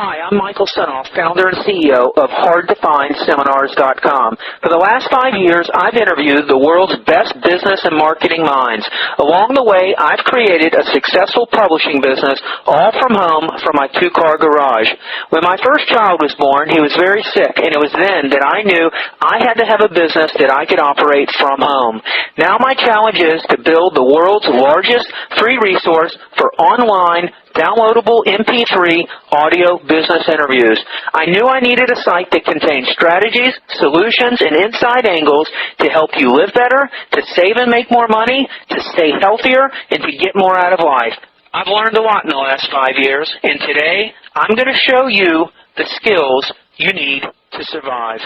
Hi, I'm Michael Sunoff, founder and CEO of HardToFindSeminars.com. For the last 5 years, I've interviewed the world's best business and marketing minds. Along the way, I've created a successful publishing business, all from home, from my two-car garage. When my first child was born, he was very sick, and it was then that I knew I had to have a business that I could operate from home. Now my challenge is to build the world's largest free resource for online downloadable MP3 audio business interviews. I knew I needed a site that contained strategies, solutions, and inside angles to help you live better, to save and make more money, to stay healthier, and to get more out of life. I've learned a lot in the last 5 years, and today I'm going to show you the skills you need to survive.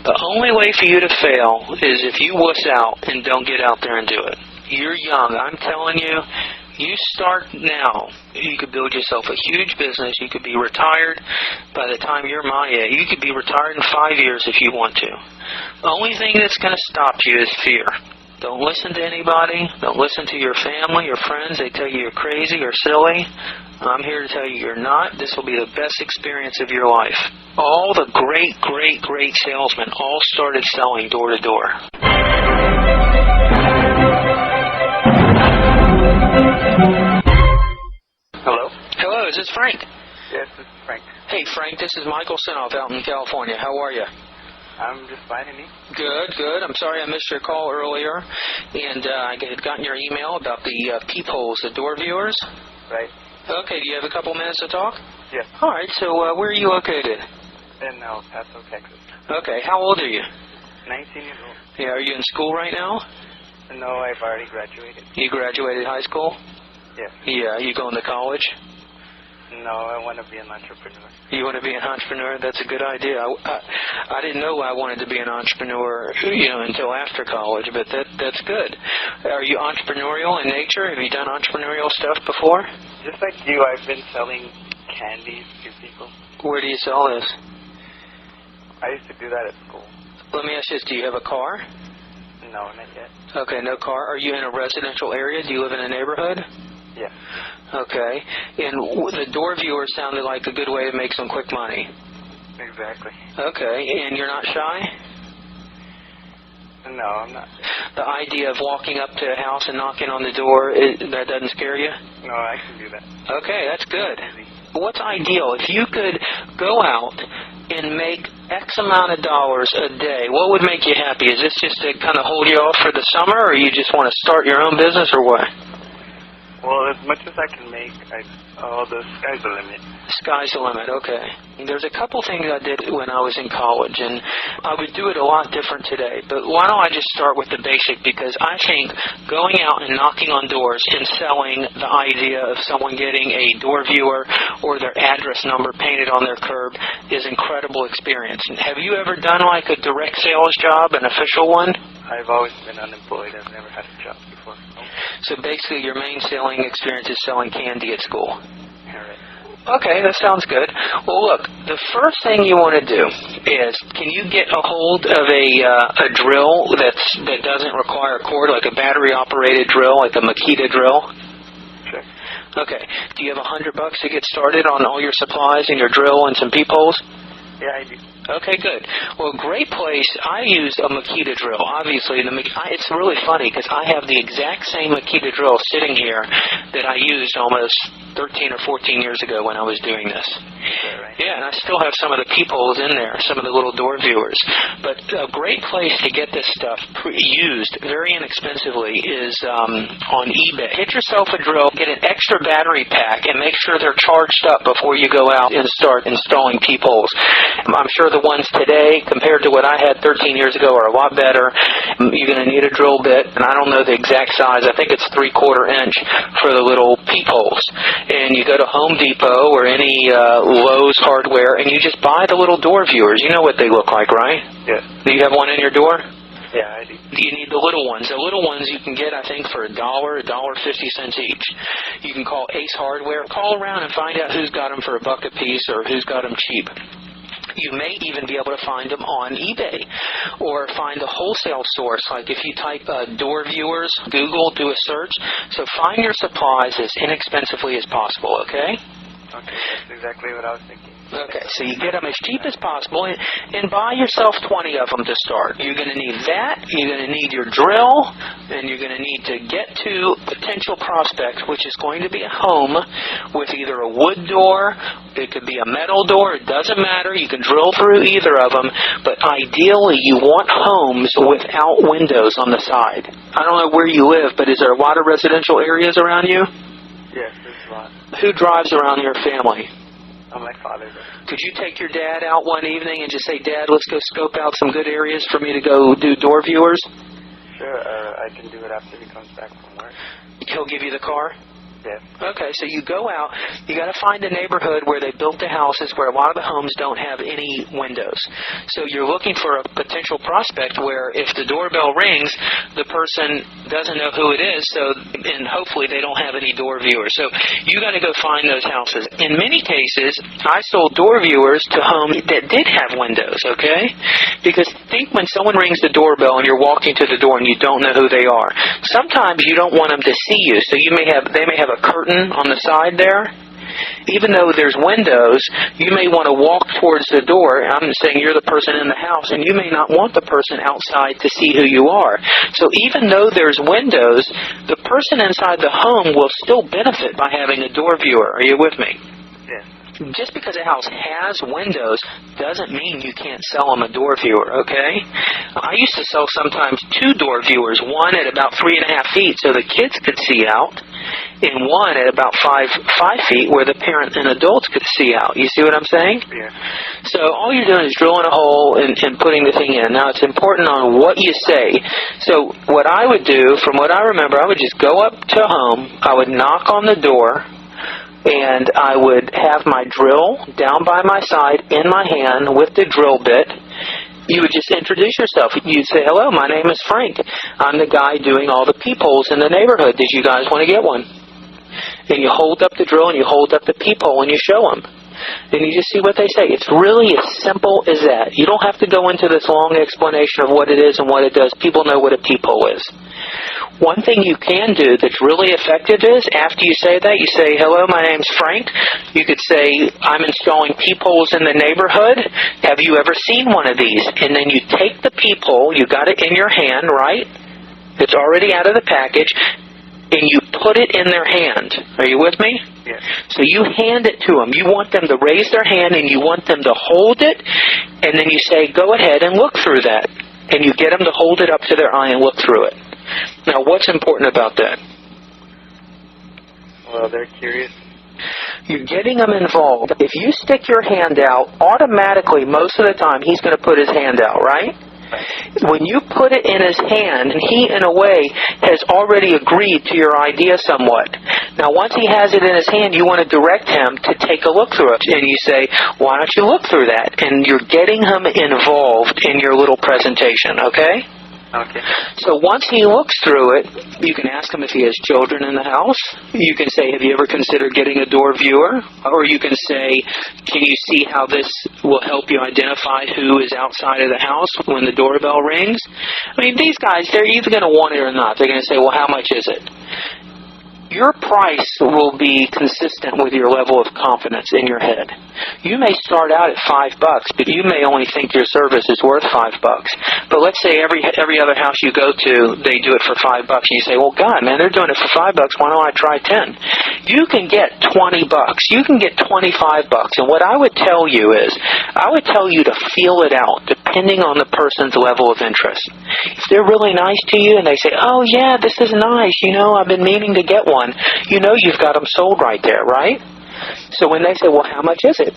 The only way for you to fail is if you wuss out and don't get out there and do it. You're young. I'm telling you, you start now. You could build yourself a huge business. You could be retired by the time you're my age. You could be retired in 5 years if you want to. The only thing that's going to stop you is fear. Don't listen to anybody. Don't listen to your family, your friends. They tell you you're crazy or silly. I'm here to tell you you're not. This will be the best experience of your life. All the great salesmen all started selling door to door. Hello? Hello, is this Frank? Yes, this is Frank. Hey, Frank, this is Michael Sunoff out in California. How are you? I'm just fine, and you? Good. I'm sorry I missed your call earlier, and I had gotten your email about the peepholes, the door viewers. Right. Okay, do you have a couple minutes to talk? Yes. All right, so where are you located? In El Paso, Texas. Okay, how old are you? 19 years old. Yeah, are you in school right now? No, I've already graduated. You graduated high school? Yes. Yeah, you going to college? No, I want to be an entrepreneur. You want to be an entrepreneur? That's a good idea. I didn't know I wanted to be an entrepreneur, until after college, but that's good. Are you entrepreneurial in nature? Have you done entrepreneurial stuff before? Just like you, I've been selling candies to people. Where do you sell this? I used to do that at school. Let me ask you this. Do you have a car? No, not yet. Okay, no car. Are you in a residential area? Do you live in a neighborhood? Yes. Okay. And the door viewer sounded like a good way to make some quick money. Exactly. Okay. And you're not shy? No, I'm not. The idea of walking up to a house and knocking on the door, that doesn't scare you? No, I can do that. Okay, that's good. What's ideal? If you could go out and make X amount of dollars a day, what would make you happy? Is this just to kind of hold you off for the summer, or you just want to start your own business, or what? Well, as much as I can make, the sky's the limit. Sky's the limit, okay. There's a couple things I did when I was in college, and I would do it a lot different today. But why don't I just start with the basic, because I think going out and knocking on doors and selling the idea of someone getting a door viewer or their address number painted on their curb is an incredible experience. And have you ever done like a direct sales job, an official one? I've always been unemployed. I've never had a job before. Nope. So basically your main selling experience is selling candy at school. All right. Okay, that sounds good. Well, look, the first thing you want to do is, can you get a hold of a drill that doesn't require a cord, like a battery-operated drill, like a Makita drill? Sure. Okay. Do you have $100 to get started on all your supplies and your drill and some peepholes? Yeah, I do. Okay, good. Well, great place. I used a Makita drill. Obviously, it's really funny because I have the exact same Makita drill sitting here that I used almost 13 or 14 years ago when I was doing this. Right. Yeah, and I still have some of the peepholes in there, some of the little door viewers. But a great place to get this stuff used very inexpensively is on eBay. Get yourself a drill, get an extra battery pack, and make sure they're charged up before you go out and start installing peepholes. I'm sure the ones today, compared to what I had 13 years ago, are a lot better. You're going to need a drill bit, and I don't know the exact size. I think it's 3/4 inch for the little peepholes. And you go to Home Depot or any Lowe's hardware, and you just buy the little door viewers. You know what they look like, right? Yes. Do you have one in your door? Yeah, I do. You need the little ones. The little ones you can get, I think, for $1, $1.50 each. You can call Ace Hardware. Call around and find out who's got them for $1 a piece or who's got them cheap. You may even be able to find them on eBay or find a wholesale source. Like if you type door viewers, Google, do a search. So find your supplies as inexpensively as possible, okay? Okay, that's exactly what I was thinking. Okay, so you get them as cheap as possible and buy yourself 20 of them to start. You're going to need that, you're going to need your drill, and you're going to need to get to potential prospect, which is going to be a home with either a wood door, it could be a metal door, it doesn't matter, you can drill through either of them, but ideally you want homes without windows on the side. I don't know where you live, but is there a lot of residential areas around you? Yes, there's a lot. Who drives around your family? Oh, my father does. Could you take your dad out one evening and just say, Dad, let's go scope out some good areas for me to go do door viewers? Sure, I can do it after he comes back from work. He'll give you the car? Yes. Okay, so you go out, you got to find a neighborhood where they built the houses where a lot of the homes don't have any windows. So you're looking for a potential prospect where if the doorbell rings, the person doesn't know who it is, and hopefully they don't have any door viewers. So you got to go find those houses. In many cases, I sold door viewers to homes that did have windows, okay? Because think when someone rings the doorbell and you're walking to the door and you don't know who they are. Sometimes you don't want them to see you, so they may have a curtain on the side there. Even though there's windows, you may want to walk towards the door. I'm saying you're the person in the house, and you may not want the person outside to see who you are. So even though there's windows, the person inside the home will still benefit by having a door viewer. Are you with me? Yes. Just because a house has windows doesn't mean you can't sell them a door viewer, okay? I used to sell sometimes 2 door viewers, one at about 3.5 feet so the kids could see out, and one at about 5 feet where the parents and adults could see out. You see what I'm saying? Yeah. So all you're doing is drilling a hole and putting the thing in. Now it's important on what you say. So what I would do, from what I remember, I would just go up to a home, I would knock on the door, and I would have my drill down by my side in my hand with the drill bit. You would just introduce yourself. You'd say, hello, my name is Frank. I'm the guy doing all the peepholes in the neighborhood. Did you guys want to get one? And you hold up the drill and you hold up the peephole and you show them. And you just see what they say. It's really as simple as that. You don't have to go into this long explanation of what it is and what it does. People know what a peephole is. One thing you can do that's really effective is, after you say that, you say, hello, my name's Frank. You could say, I'm installing peepholes in the neighborhood. Have you ever seen one of these? And then you take the peephole, you got it in your hand, right? It's already out of the package, and you put it in their hand. Are you with me? Yes. So you hand it to them. You want them to raise their hand, and you want them to hold it, and then you say, go ahead and look through that. And you get them to hold it up to their eye and look through it. Now, what's important about that? Well, they're curious. You're getting them involved. If you stick your hand out, automatically, most of the time, he's going to put his hand out, right? When you put it in his hand, he, in a way, has already agreed to your idea somewhat. Now, once he has it in his hand, you want to direct him to take a look through it. And you say, why don't you look through that? And you're getting him involved in your little presentation, okay? Okay. So once he looks through it, you can ask him if he has children in the house. You can say, have you ever considered getting a door viewer? Or you can say, can you see how this will help you identify who is outside of the house when the doorbell rings? I mean, these guys, they're either going to want it or not. They're going to say, well, how much is it? Your price will be consistent with your level of confidence in your head. You may start out at $5, but you may only think your service is worth $5. But let's say every other house you go to, they do it for $5, and you say, well, God, man, they're doing it for $5. Why don't I try 10? You can get $20. You can get $25. And what I would tell you is, I would tell you to feel it out, depending on the person's level of interest. If they're really nice to you and they say, oh, yeah, this is nice, I've been meaning to get one, you've got them sold right there, right? So when they say, well, how much is it?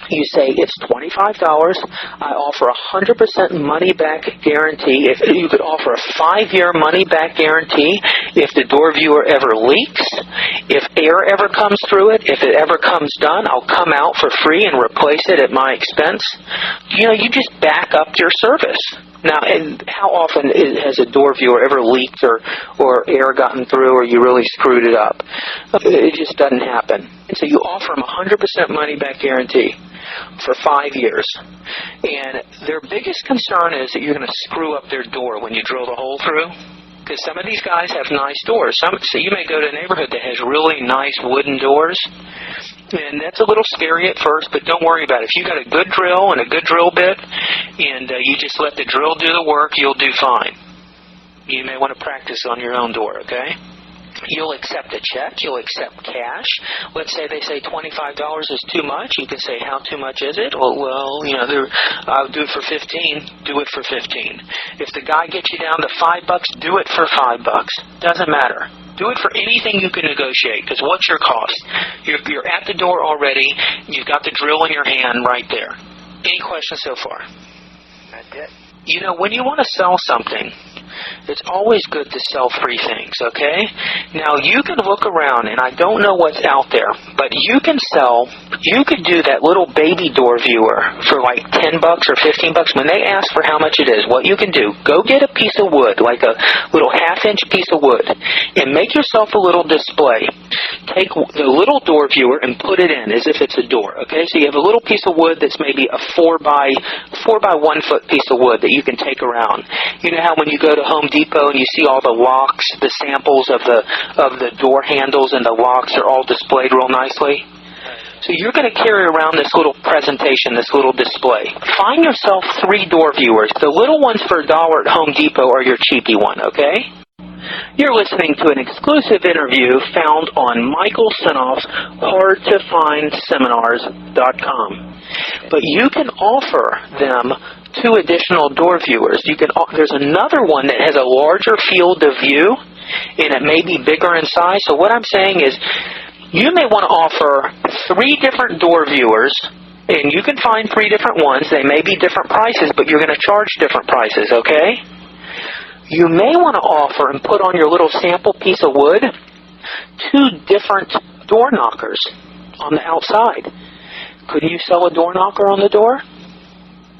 You say, it's $25. I offer 100% money-back guarantee. If you could offer a 5-year money-back guarantee if the door viewer ever leaks, if air ever comes through it, if it ever comes done, I'll come out for free and replace it at my expense. You just back up your service. Now, how often has a door viewer ever leaked or air gotten through or you really screwed it up? It just doesn't happen. And so you offer them 100% money-back guarantee. for 5 years. And their biggest concern is that you're going to screw up their door when you drill the hole through. Because some of these guys have nice doors. So you may go to a neighborhood that has really nice wooden doors, and that's a little scary at first, but don't worry about it. If you got a good drill and a good drill bit, and you just let the drill do the work, you'll do fine. You may want to practice on your own door, okay? You'll accept a check. You'll accept cash. Let's say they say $25 is too much. You can say, how too much is it? Well, I'll do it for 15. Do it for 15. If the guy gets you down to $5, do it for $5. Doesn't matter. Do it for anything you can negotiate, because what's your cost? You're at the door already. You've got the drill in your hand right there. Any questions so far? Not yet. You know, when you want to sell something, it's always good to sell free things, okay? Now, you can look around, and I don't know what's out there, but you could do that little baby door viewer for like $10 or $15. When they ask for how much it is, what you can do, go get a piece of wood, like a little half-inch piece of wood, and make yourself a little display. Take the little door viewer and put it in as if it's a door, okay? So you have a little piece of wood that's maybe a 4 by 1 foot piece of wood that you can take around. You know how when you go to Home Depot and you see all the locks, the samples of the door handles and the locks are all displayed real nicely? So you're going to carry around this little presentation, this little display. Find yourself 3 door viewers. The little ones for $1 at Home Depot are your cheapy one, okay? You're listening to an exclusive interview found on Michael Senoff's hardtofindseminars.com. But you can offer them 2 additional door viewers. There's another one that has a larger field of view, and it may be bigger in size. So what I'm saying is, you may want to offer 3 different door viewers, and you can find 3 different ones. They may be different prices, but you're going to charge different prices, okay? You may want to offer and put on your little sample piece of wood 2 different door knockers on the outside. Could you sell a door knocker on the door?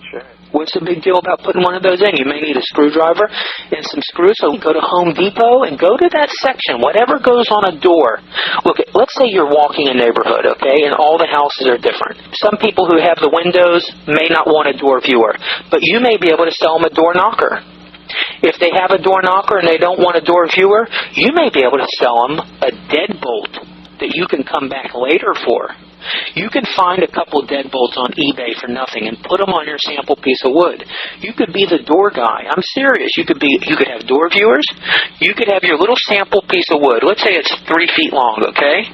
Sure. What's the big deal about putting one of those in? You may need a screwdriver and some screws. So go to Home Depot and go to that section, whatever goes on a door. Look, let's say you're walking a neighborhood, okay, and all the houses are different. Some people who have the windows may not want a door viewer, but you may be able to sell them a door knocker. If they have a door knocker and they don't want a door viewer, you may be able to sell them a deadbolt that you can come back later for. You can find a couple deadbolts on eBay for nothing and put them on your sample piece of wood. You could be the door guy. I'm serious. You could have door viewers. You could have your little sample piece of wood. Let's say it's 3 feet long, okay?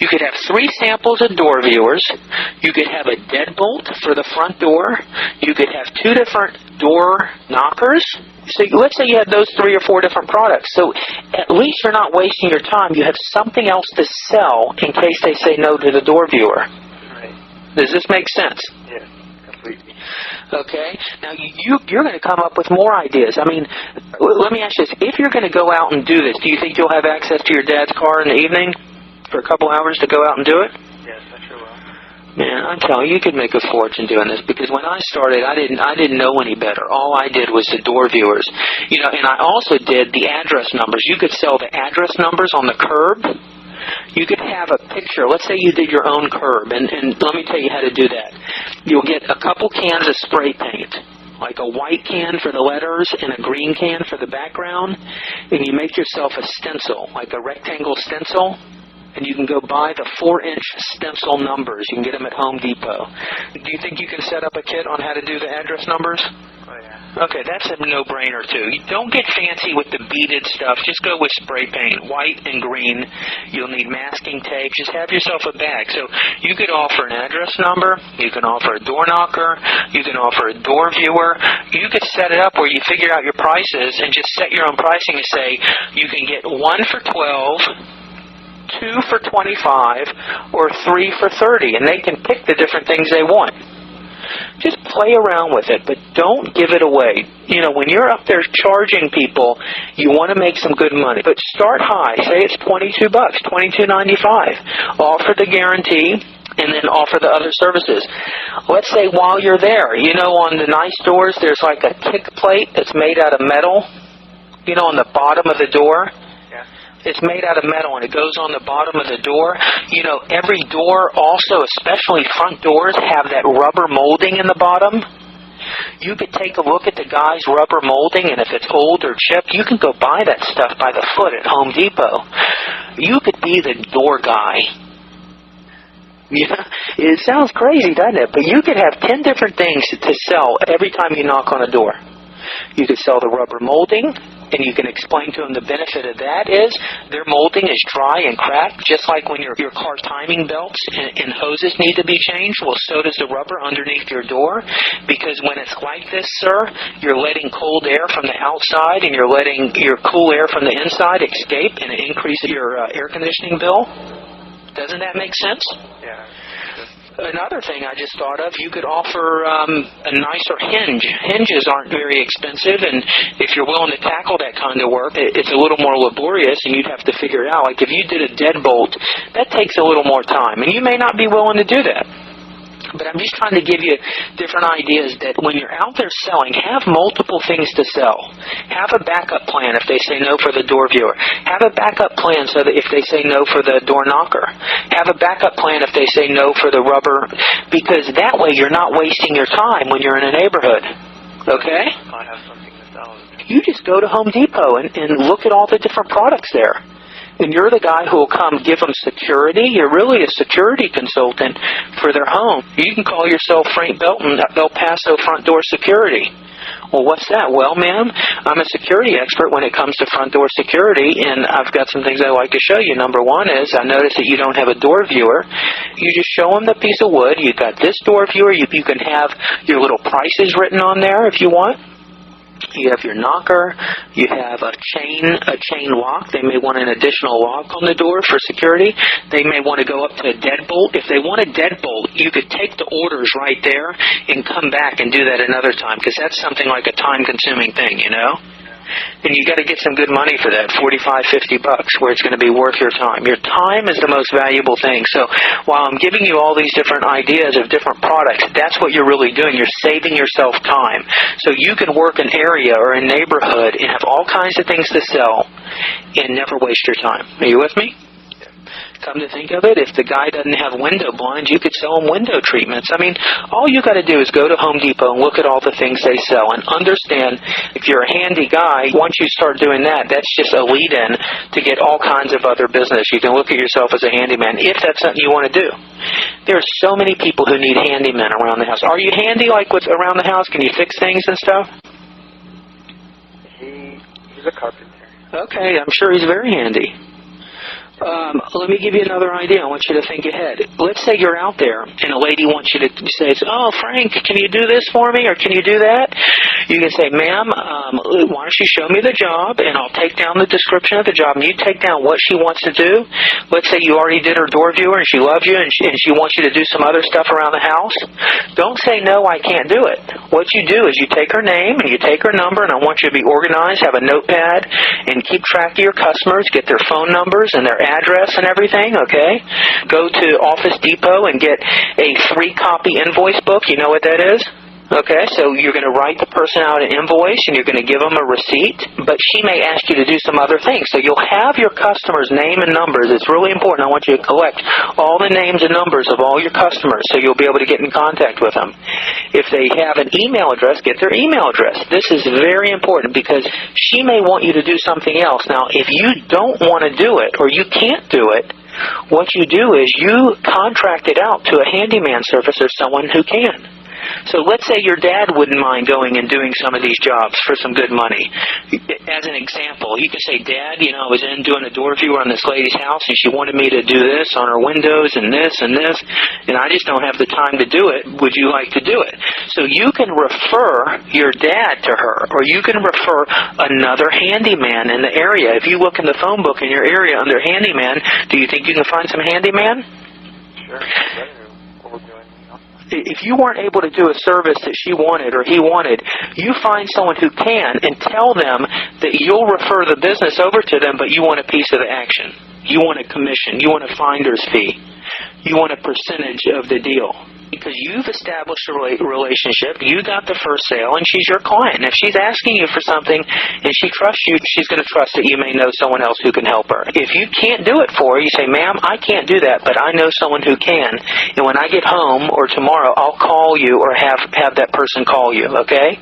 You could have 3 samples of door viewers. You could have a deadbolt for the front door. You could have 2 different door knockers. So let's say you had those 3 or 4 different products. So at least you're not wasting your time. You have something else to sell in case they say no to the door viewer. Right. Does this make sense? Yeah, completely. Okay. Now you're going to come up with more ideas. I mean, let me ask you this. If you're going to go out and do this, do you think you'll have access to your dad's car in the evening for a couple hours to go out and do it? Yes, I sure will. Man, I'm telling you, you could make a fortune doing this, because when I started, I didn't know any better. All I did was the door viewers, and I also did the address numbers. You could sell the address numbers on the curb. You could have a picture. Let's say you did your own curb, and let me tell you how to do that. You'll get a couple cans of spray paint, like a white can for the letters and a green can for the background, and you make yourself a stencil, like a rectangle stencil. And you can go buy the 4-inch stencil numbers. You can get them at Home Depot. Do you think you can set up a kit on how to do the address numbers? Oh, yeah. Okay, that's a no-brainer, too. You don't get fancy with the beaded stuff. Just go with spray paint, white and green. You'll need masking tape. Just have yourself a bag. So you could offer an address number. You can offer a door knocker. You can offer a door viewer. You could set it up where you figure out your prices and just set your own pricing and say you can get 1 for $12, 2 for $25, or 3 for $30, and they can pick the different things they want. Just play around with it, but don't give it away. When you're up there charging people, you want to make some good money. But start high. Say it's $22, $22.95. Offer the guarantee, and then offer the other services. Let's say while you're there, on the nice doors, there's like a kick plate that's made out of metal, on the bottom of the door. It's made out of metal, and it goes on the bottom of the door. You know, every door also, especially front doors, have that rubber molding in the bottom. You could take a look at the guy's rubber molding, and if it's old or chipped, you can go buy that stuff by the foot at Home Depot. You could be the door guy. Yeah, it sounds crazy, doesn't it? But you could have 10 different things to sell every time you knock on a door. You could sell the rubber molding, and you can explain to them the benefit of that is their molding is dry and cracked, just like when your car timing belts and hoses need to be changed. Well, so does the rubber underneath your door, because when it's like this, sir, you're letting cold air from the outside and you're letting your cool air from the inside escape, and it increases your air conditioning bill. Doesn't that make sense? Yeah. Another thing I just thought of, you could offer a nicer hinge. Hinges aren't very expensive, and if you're willing to tackle that kind of work, it's a little more laborious, and you'd have to figure it out. Like if you did a deadbolt, that takes a little more time, and you may not be willing to do that. But I'm just trying to give you different ideas that when you're out there selling, have multiple things to sell. Have a backup plan if they say no for the door viewer. Have a backup plan so that if they say no for the door knocker. Have a backup plan if they say no for the rubber, because that way you're not wasting your time when you're in a neighborhood. Okay? I have something to sell. You just go to Home Depot and look at all the different products there. And you're the guy who will come give them security. You're really a security consultant for their home. You can call yourself Frank Belton, El Paso Front Door Security. Well, what's that? Well, ma'am, I'm a security expert when it comes to front door security, and I've got some things I'd like to show you. Number one is, I notice that you don't have a door viewer. You just show them the piece of wood. You've got this door viewer. You can have your little prices written on there if you want. You have your knocker. You have a chain lock. They may want an additional lock on the door for security. They may want to go up to a deadbolt. If they want a deadbolt, you could take the orders right there and come back and do that another time, because that's something like a time-consuming thing, you know? And you got to get some good money for that, $45, $50, where it's going to be worth your time. Your time is the most valuable thing. So while I'm giving you all these different ideas of different products, that's what you're really doing. You're saving yourself time. So you can work an area or a neighborhood and have all kinds of things to sell and never waste your time. Are you with me? Come to think of it, if the guy doesn't have window blinds, you could sell him window treatments. I mean, all you got to do is go to Home Depot and look at all the things they sell and understand if you're a handy guy, once you start doing that, that's just a lead-in to get all kinds of other business. You can look at yourself as a handyman if that's something you want to do. There are so many people who need handymen around the house. Are you handy, like, with around the house? Can you fix things and stuff? He's a carpenter. Okay, I'm sure he's very handy. Let me give you another idea. I want you to think ahead. Let's say you're out there and a lady wants you to say, oh, Frank, can you do this for me, or can you do that? You can say, ma'am, why don't you show me the job, and I'll take down the description of the job, and you take down what she wants to do. Let's say you already did her door viewer, and she loves you, and she wants you to do some other stuff around the house. Don't say, no, I can't do it. What you do is you take her name and you take her number, and I want you to be organized, have a notepad, and keep track of your customers, get their phone numbers and their address and everything, okay? Go to Office Depot and get a 3-copy invoice book. You know what that is? Okay, so you're going to write the person out an invoice and you're going to give them a receipt, but she may ask you to do some other things. So you'll have your customer's name and numbers. It's really important. I want you to collect all the names and numbers of all your customers so you'll be able to get in contact with them. If they have an email address, get their email address. This is very important because she may want you to do something else. Now, if you don't want to do it or you can't do it, what you do is you contract it out to a handyman service or someone who can. So let's say your dad wouldn't mind going and doing some of these jobs for some good money. As an example, you could say, Dad, I was in doing a door viewer on this lady's house, and she wanted me to do this on her windows and this, and I just don't have the time to do it. Would you like to do it? So you can refer your dad to her, or you can refer another handyman in the area. If you look in the phone book in your area under handyman, do you think you can find some handyman? Sure. If you weren't able to do a service that she wanted or he wanted, you find someone who can and tell them that you'll refer the business over to them, but you want a piece of the action. You want a commission. You want a finder's fee. You want a percentage of the deal. because you've established a relationship, you got the first sale, and she's your client. And if she's asking you for something and she trusts you, she's going to trust that you may know someone else who can help her. If you can't do it for her, you say, ma'am, I can't do that, but I know someone who can. And when I get home or tomorrow, I'll call you or have that person call you, okay?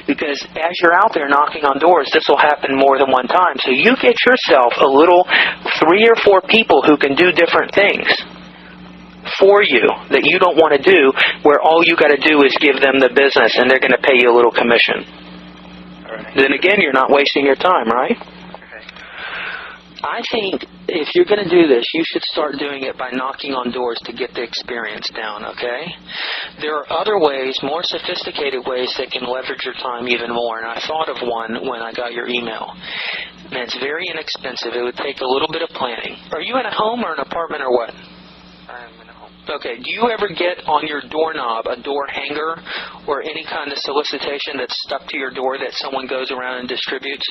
Because as you're out there knocking on doors, this will happen more than one time. So you get yourself a little 3 or 4 people who can do different things for you that you don't want to do, where all you got to do is give them the business and they're going to pay you a little commission. All right. Then again, you're not wasting your time, right? Okay. I think if you're going to do this, you should start doing it by knocking on doors to get the experience down, okay? There are other ways, more sophisticated ways that can leverage your time even more, and I thought of one when I got your email. And it's very inexpensive. It would take a little bit of planning. Are you in a home or an apartment or what? I'm in a home. Okay, do you ever get on your doorknob a door hanger or any kind of solicitation that's stuck to your door that someone goes around and distributes?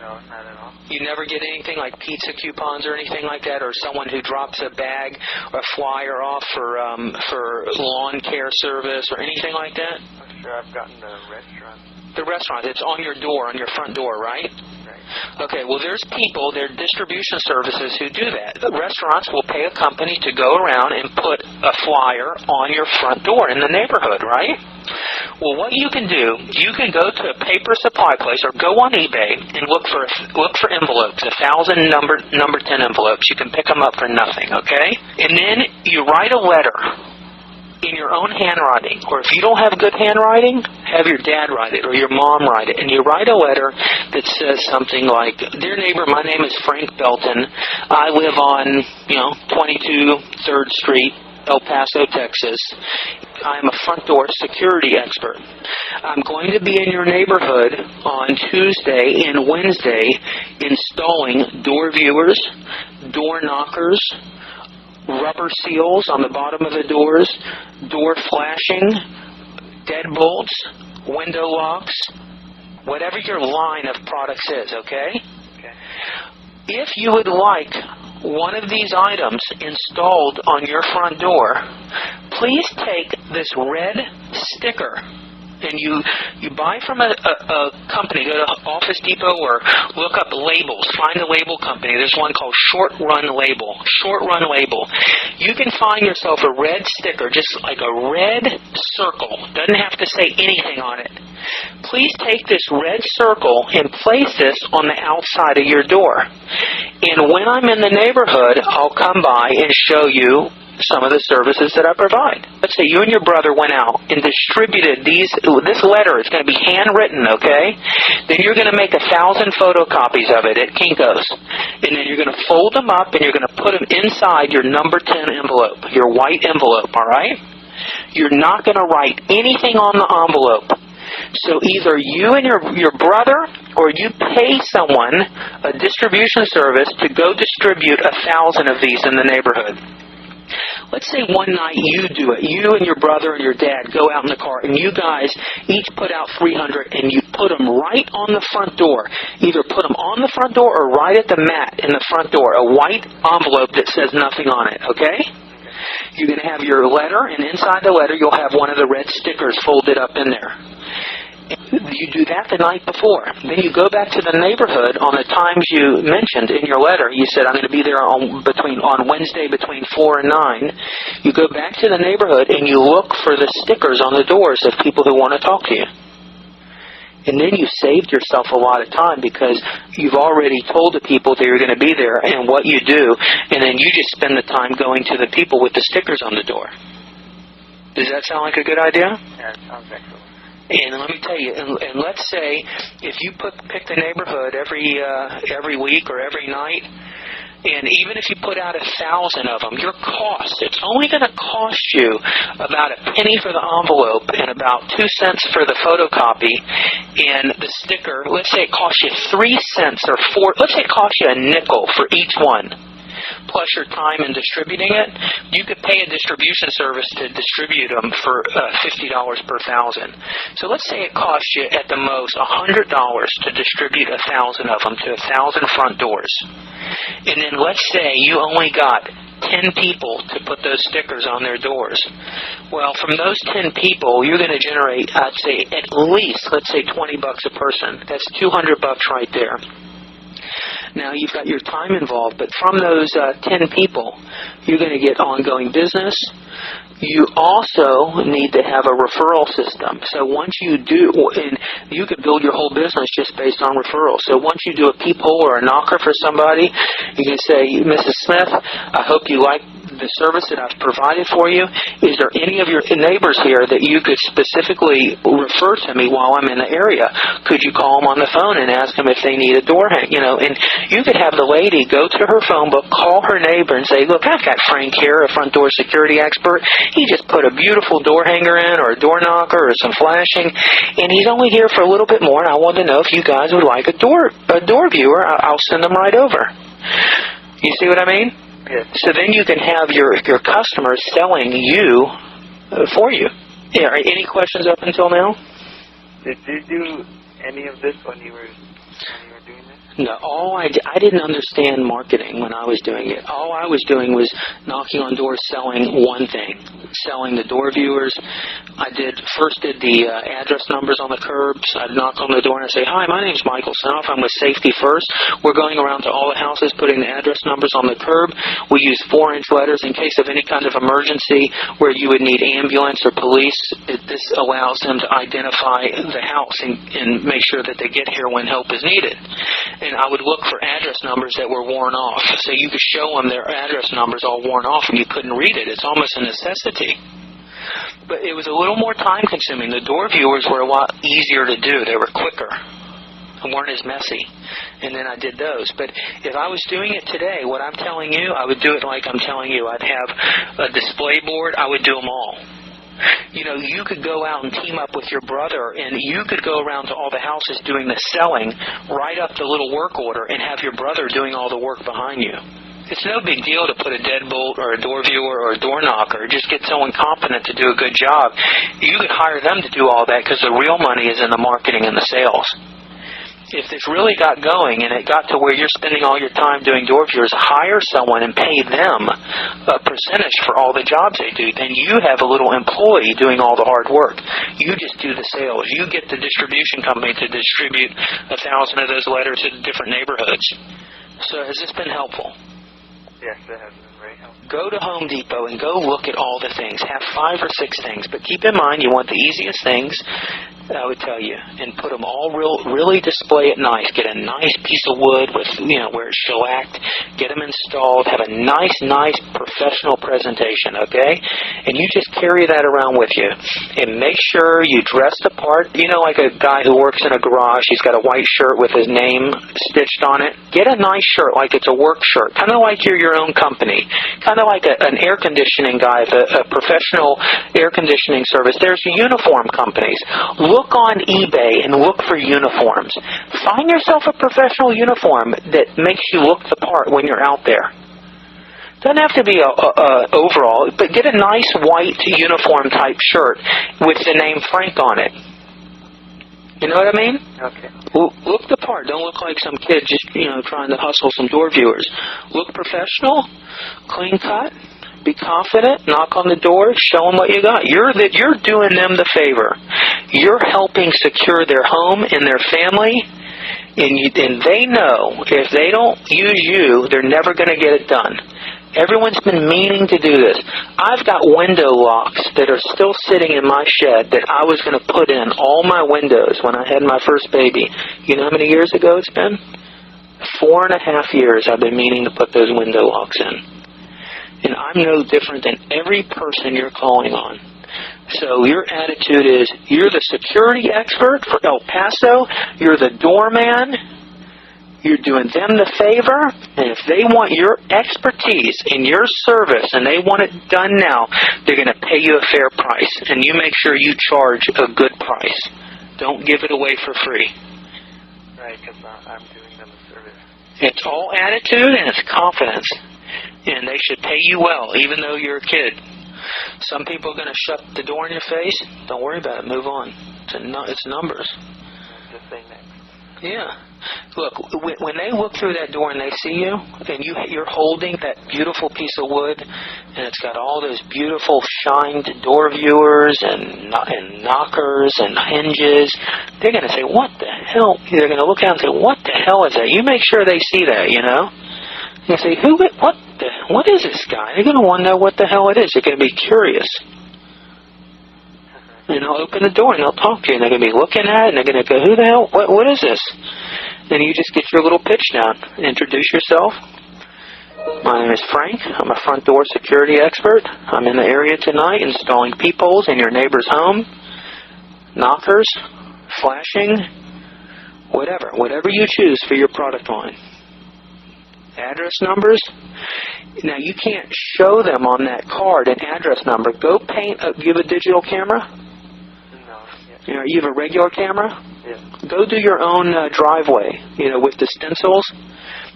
No, not at all. You never get anything like pizza coupons or anything like that, or someone who drops a bag or a flyer off for lawn care service or anything like that? I'm sure I've gotten the restaurant. The restaurant, it's on your door, on your front door, right? Right. Okay, well, there's people, there are distribution services who do that. The restaurants will pay a company to go around and put a flyer on your front door in the neighborhood, right? Well, what you can do, you can go to a paper supply place or go on eBay and look for envelopes, 1,000 number 10 envelopes. You can pick them up for nothing, okay? And then you write a letter in your own handwriting, or if you don't have good handwriting, have your dad write it or your mom write it, and you write a letter that says something like, "Dear neighbor, my name is Frank Belton. I live on, 22 3rd Street, El Paso, Texas. I'm a front door security expert. I'm going to be in your neighborhood on Tuesday and Wednesday installing door viewers, door knockers, rubber seals on the bottom of the doors, door flashing, deadbolts, window locks, whatever your line of products is, okay? Okay. If you would like one of these items installed on your front door, please take this red sticker and you buy from a company, go to Office Depot or look up labels, find a label company. There's one called Short Run Label. You can find yourself a red sticker, just like a red circle. Doesn't have to say anything on it. Please take this red circle and place this on the outside of your door. And when I'm in the neighborhood, I'll come by and show you some of the services that I provide. Let's say you and your brother went out and distributed this letter. It's going to be handwritten, okay? Then you're going to make 1,000 photocopies of it at Kinko's. And then you're going to fold them up and you're going to put them inside your number 10 envelope, your white envelope, all right? You're not going to write anything on the envelope. So either you and your brother or you pay someone, a distribution service, to go distribute 1,000 of these in the neighborhood. Let's say one night you do it. You and your brother and your dad go out in the car and you guys each put out 300 and you put them right on the front door. Either put them on the front door or right at the mat in the front door. A white envelope that says nothing on it, okay? You're going to have your letter, and inside the letter you'll have one of the red stickers folded up in there. You do that the night before. Then you go back to the neighborhood on the times you mentioned in your letter. You said, I'm going to be there on Wednesday between 4 and 9. You go back to the neighborhood and you look for the stickers on the doors of people who want to talk to you. And then you saved yourself a lot of time because you've already told the people that you're going to be there and what you do, and then you just spend the time going to the people with the stickers on the door. Does that sound like a good idea? Yeah, it sounds excellent. And let me tell you, and let's say if you pick the neighborhood every week or every night, and even if you put out 1,000 of them, your cost, it's only going to cost you about a penny for the envelope and about 2 cents for the photocopy. And the sticker, let's say it costs you 3 cents or 4, let's say it costs you a nickel for each one, plus your time in distributing it. You could pay a distribution service to distribute them for $50 per 1,000. So let's say it costs you at the most $100 to distribute 1,000 of them to 1,000 front doors. And then let's say you only got 10 people to put those stickers on their doors. Well, from those 10 people, you're going to generate, I'd say, at least, let's say, $20 a person. That's $200 right there. Now, you've got your time involved, but from those 10 people, you're going to get ongoing business. You also need to have a referral system. So once you do, and you could build your whole business just based on referrals. So once you do a peephole or a knocker for somebody, you can say, Mrs. Smith, I hope you like the service that I've provided for you. Is there any of your neighbors here that you could specifically refer to me while I'm in the area? Could you call them on the phone and ask them if they need a door hang? And you could have the lady go to her phone book, call her neighbor and say, look, I've got Frank here, a front door security expert. He just put a beautiful door hanger in or a door knocker or some flashing, and he's only here for a little bit more, and I want to know if you guys would like a door viewer. I'll send them right over. You see what I mean? Yes. So then you can have your customers selling you for you. Yeah, any questions up until now? Did you do any of this when you were doing this? No, I didn't understand marketing when I was doing it. All I was doing was knocking on doors, selling one thing, selling the door viewers. I first did the address numbers on the curbs. I'd knock on the door and I'd say, hi, my name's Michael Senoff. I'm with Safety First. We're going around to all the houses putting the address numbers on the curb. We use 4-inch letters in case of any kind of emergency where you would need ambulance or police. This allows them to identify the house and make sure that they get here when help is needed. And I would look for address numbers that were worn off. So you could show them their address numbers all worn off and you couldn't read it. It's almost a necessity. But it was a little more time consuming. The door viewers were a lot easier to do. They were quicker and weren't as messy. And then I did those. But if I was doing it today, what I'm telling you, I would do it like I'm telling you. I'd have a display board. I would do them all. You could go out and team up with your brother, and you could go around to all the houses doing the selling, write up the little work order, and have your brother doing all the work behind you. It's no big deal to put a deadbolt or a door viewer or a door knocker. Just get someone competent to do a good job. You could hire them to do all that because the real money is in the marketing and the sales. If this really got going and it got to where you're spending all your time doing door viewers, hire someone and pay them a percentage for all the jobs they do. Then you have a little employee doing all the hard work. You just do the sales. You get the distribution company to distribute 1,000 of those letters to different neighborhoods. So has this been helpful? Yes, it has been very helpful. Go to Home Depot and go look at all the things. Have 5 or 6 things. But keep in mind, you want the easiest things, I would tell you, and put them all really display it nice. Get a nice piece of wood with, where it's shellacked. Get them installed. Have a nice professional presentation, okay? And you just carry that around with you. And make sure you dress the part. Like a guy who works in a garage, he's got a white shirt with his name stitched on it. Get a nice shirt like it's a work shirt. Kind of like you're your own company. Kind of like an air conditioning guy, a professional air conditioning service. There's uniform companies. Look on eBay and look for uniforms. Find yourself a professional uniform that makes you look the part when you're out there. Doesn't have to be a overall, but get a nice white uniform type shirt with the name Frank on it. You know what I mean? Okay. Look the part. Don't look like some kid just, trying to hustle some door viewers. Look professional, clean cut, be confident, knock on the door, show them what you got. You're doing them the favor. You're helping secure their home and their family, and they know if they don't use you, they're never going to get it done. Everyone's been meaning to do this. I've got window locks that are still sitting in my shed that I was going to put in all my windows when I had my first baby. You know how many years ago it's been? 4.5 years I've been meaning to put those window locks in. And I'm no different than every person you're calling on. So your attitude is, you're the security expert for El Paso, you're the doorman, you're doing them the favor, and if they want your expertise and your service and they want it done now, they're going to pay you a fair price. And you make sure you charge a good price. Don't give it away for free. Right, because I'm doing them a service. It's all attitude and it's confidence. And they should pay you well, even though you're a kid. Some people are going to shut the door in your face. Don't worry about it. Move on. It's numbers. Just say next. Yeah. Look, when they look through that door and they see you, and you're holding that beautiful piece of wood, and it's got all those beautiful shined door viewers and knockers and hinges, they're going to say, what the hell? They're going to look out and say, what the hell is that? You make sure they see that, you know? You say, what is this guy? They're going to want to know what the hell it is. They're going to be curious. And they'll open the door and they'll talk to you, and they're going to be looking at it, and they're going to go, who the hell? What is this? Then you just get your little pitch down. Introduce yourself. My name is Frank. I'm a front door security expert. I'm in the area tonight installing peepholes in your neighbor's home, knockers, flashing, whatever you choose for your product line. Address numbers. Now, you can't show them on that card an address number. Go paint. Do you have a digital camera? No. You know, you have a regular camera? Yeah. Go do your own driveway, with the stencils.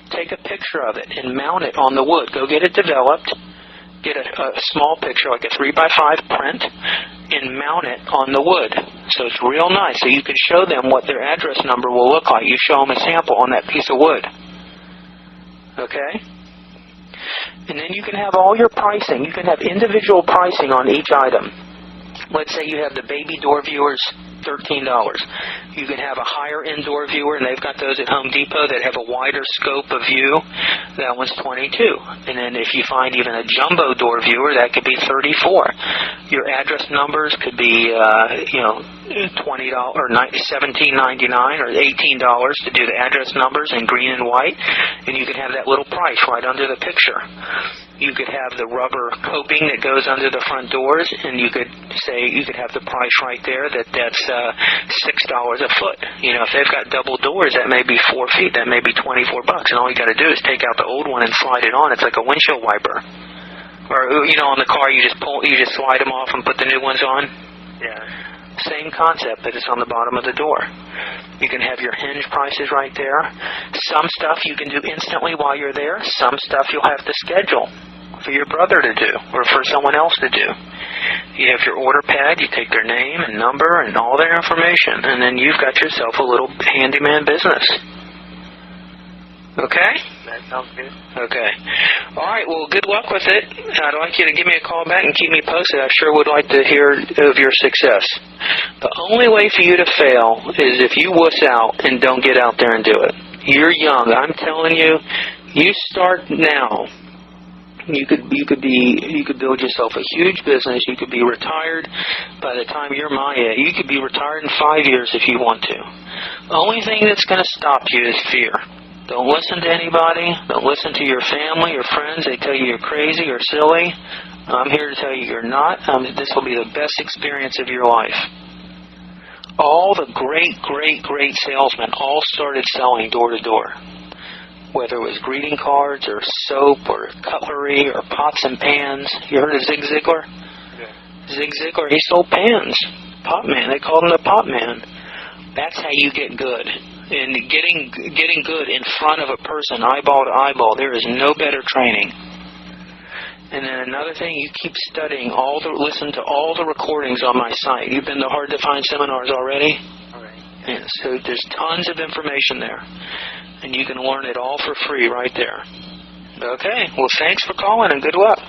Take a picture of it and mount it on the wood. Go get it developed. Get a small picture, like a 3x5 print, and mount it on the wood. So it's real nice. So you can show them what their address number will look like. You show them a sample on that piece of wood. Okay? And then you can have all your pricing. You can have individual pricing on each item. Let's say you have the baby door viewers, $13. You can have a higher end door viewer, and they've got those at Home Depot that have a wider scope of view. That one's $22. And then if you find even a jumbo door viewer, that could be $34. Your address numbers could be, $20 or $17.99 or $18 to do the address numbers in green and white, and you could have that little price right under the picture. You could have the rubber coping that goes under the front doors, and you could have the price right there that's $6 a foot. If they've got double doors, that may be 4 feet. That may be $24, and all you got to do is take out the old one and slide it on. It's like a windshield wiper. Or on the car, you just slide them off and put the new ones on. Yeah. Same concept, but it's on the bottom of the door. You can have your hinge prices right there. Some stuff you can do instantly while you're there. Some stuff you'll have to schedule for your brother to do or for someone else to do. You have your order pad. You take their name and number and all their information, and then you've got yourself a little handyman business. Okay? That sounds good. Okay. All right, well, good luck with it. I'd like you to give me a call back and keep me posted. I sure would like to hear of your success. The only way for you to fail is if you wuss out and don't get out there and do it. You're young. I'm telling you, you start now. You could build yourself a huge business. You could be retired by the time you're my age. You could be retired in 5 years if you want to. The only thing that's going to stop you is fear. Don't listen to anybody. Don't listen to your family or friends. They tell you you're crazy or silly. I'm here to tell you you're not. This will be the best experience of your life. All the great salesmen all started selling door to door. Whether it was greeting cards or soap or cutlery or pots and pans. You heard of Zig Ziglar? Yeah. Zig Ziglar, he sold pans. Pot man. They called him the pot man. That's how you get good. And getting good in front of a person, eyeball to eyeball, there is no better training. And then another thing, you keep studying listen to all the recordings on my site. You've been to Hard to Find seminars already? All right. Yeah, so there's tons of information there. And you can learn it all for free right there. Okay, well, thanks for calling and good luck.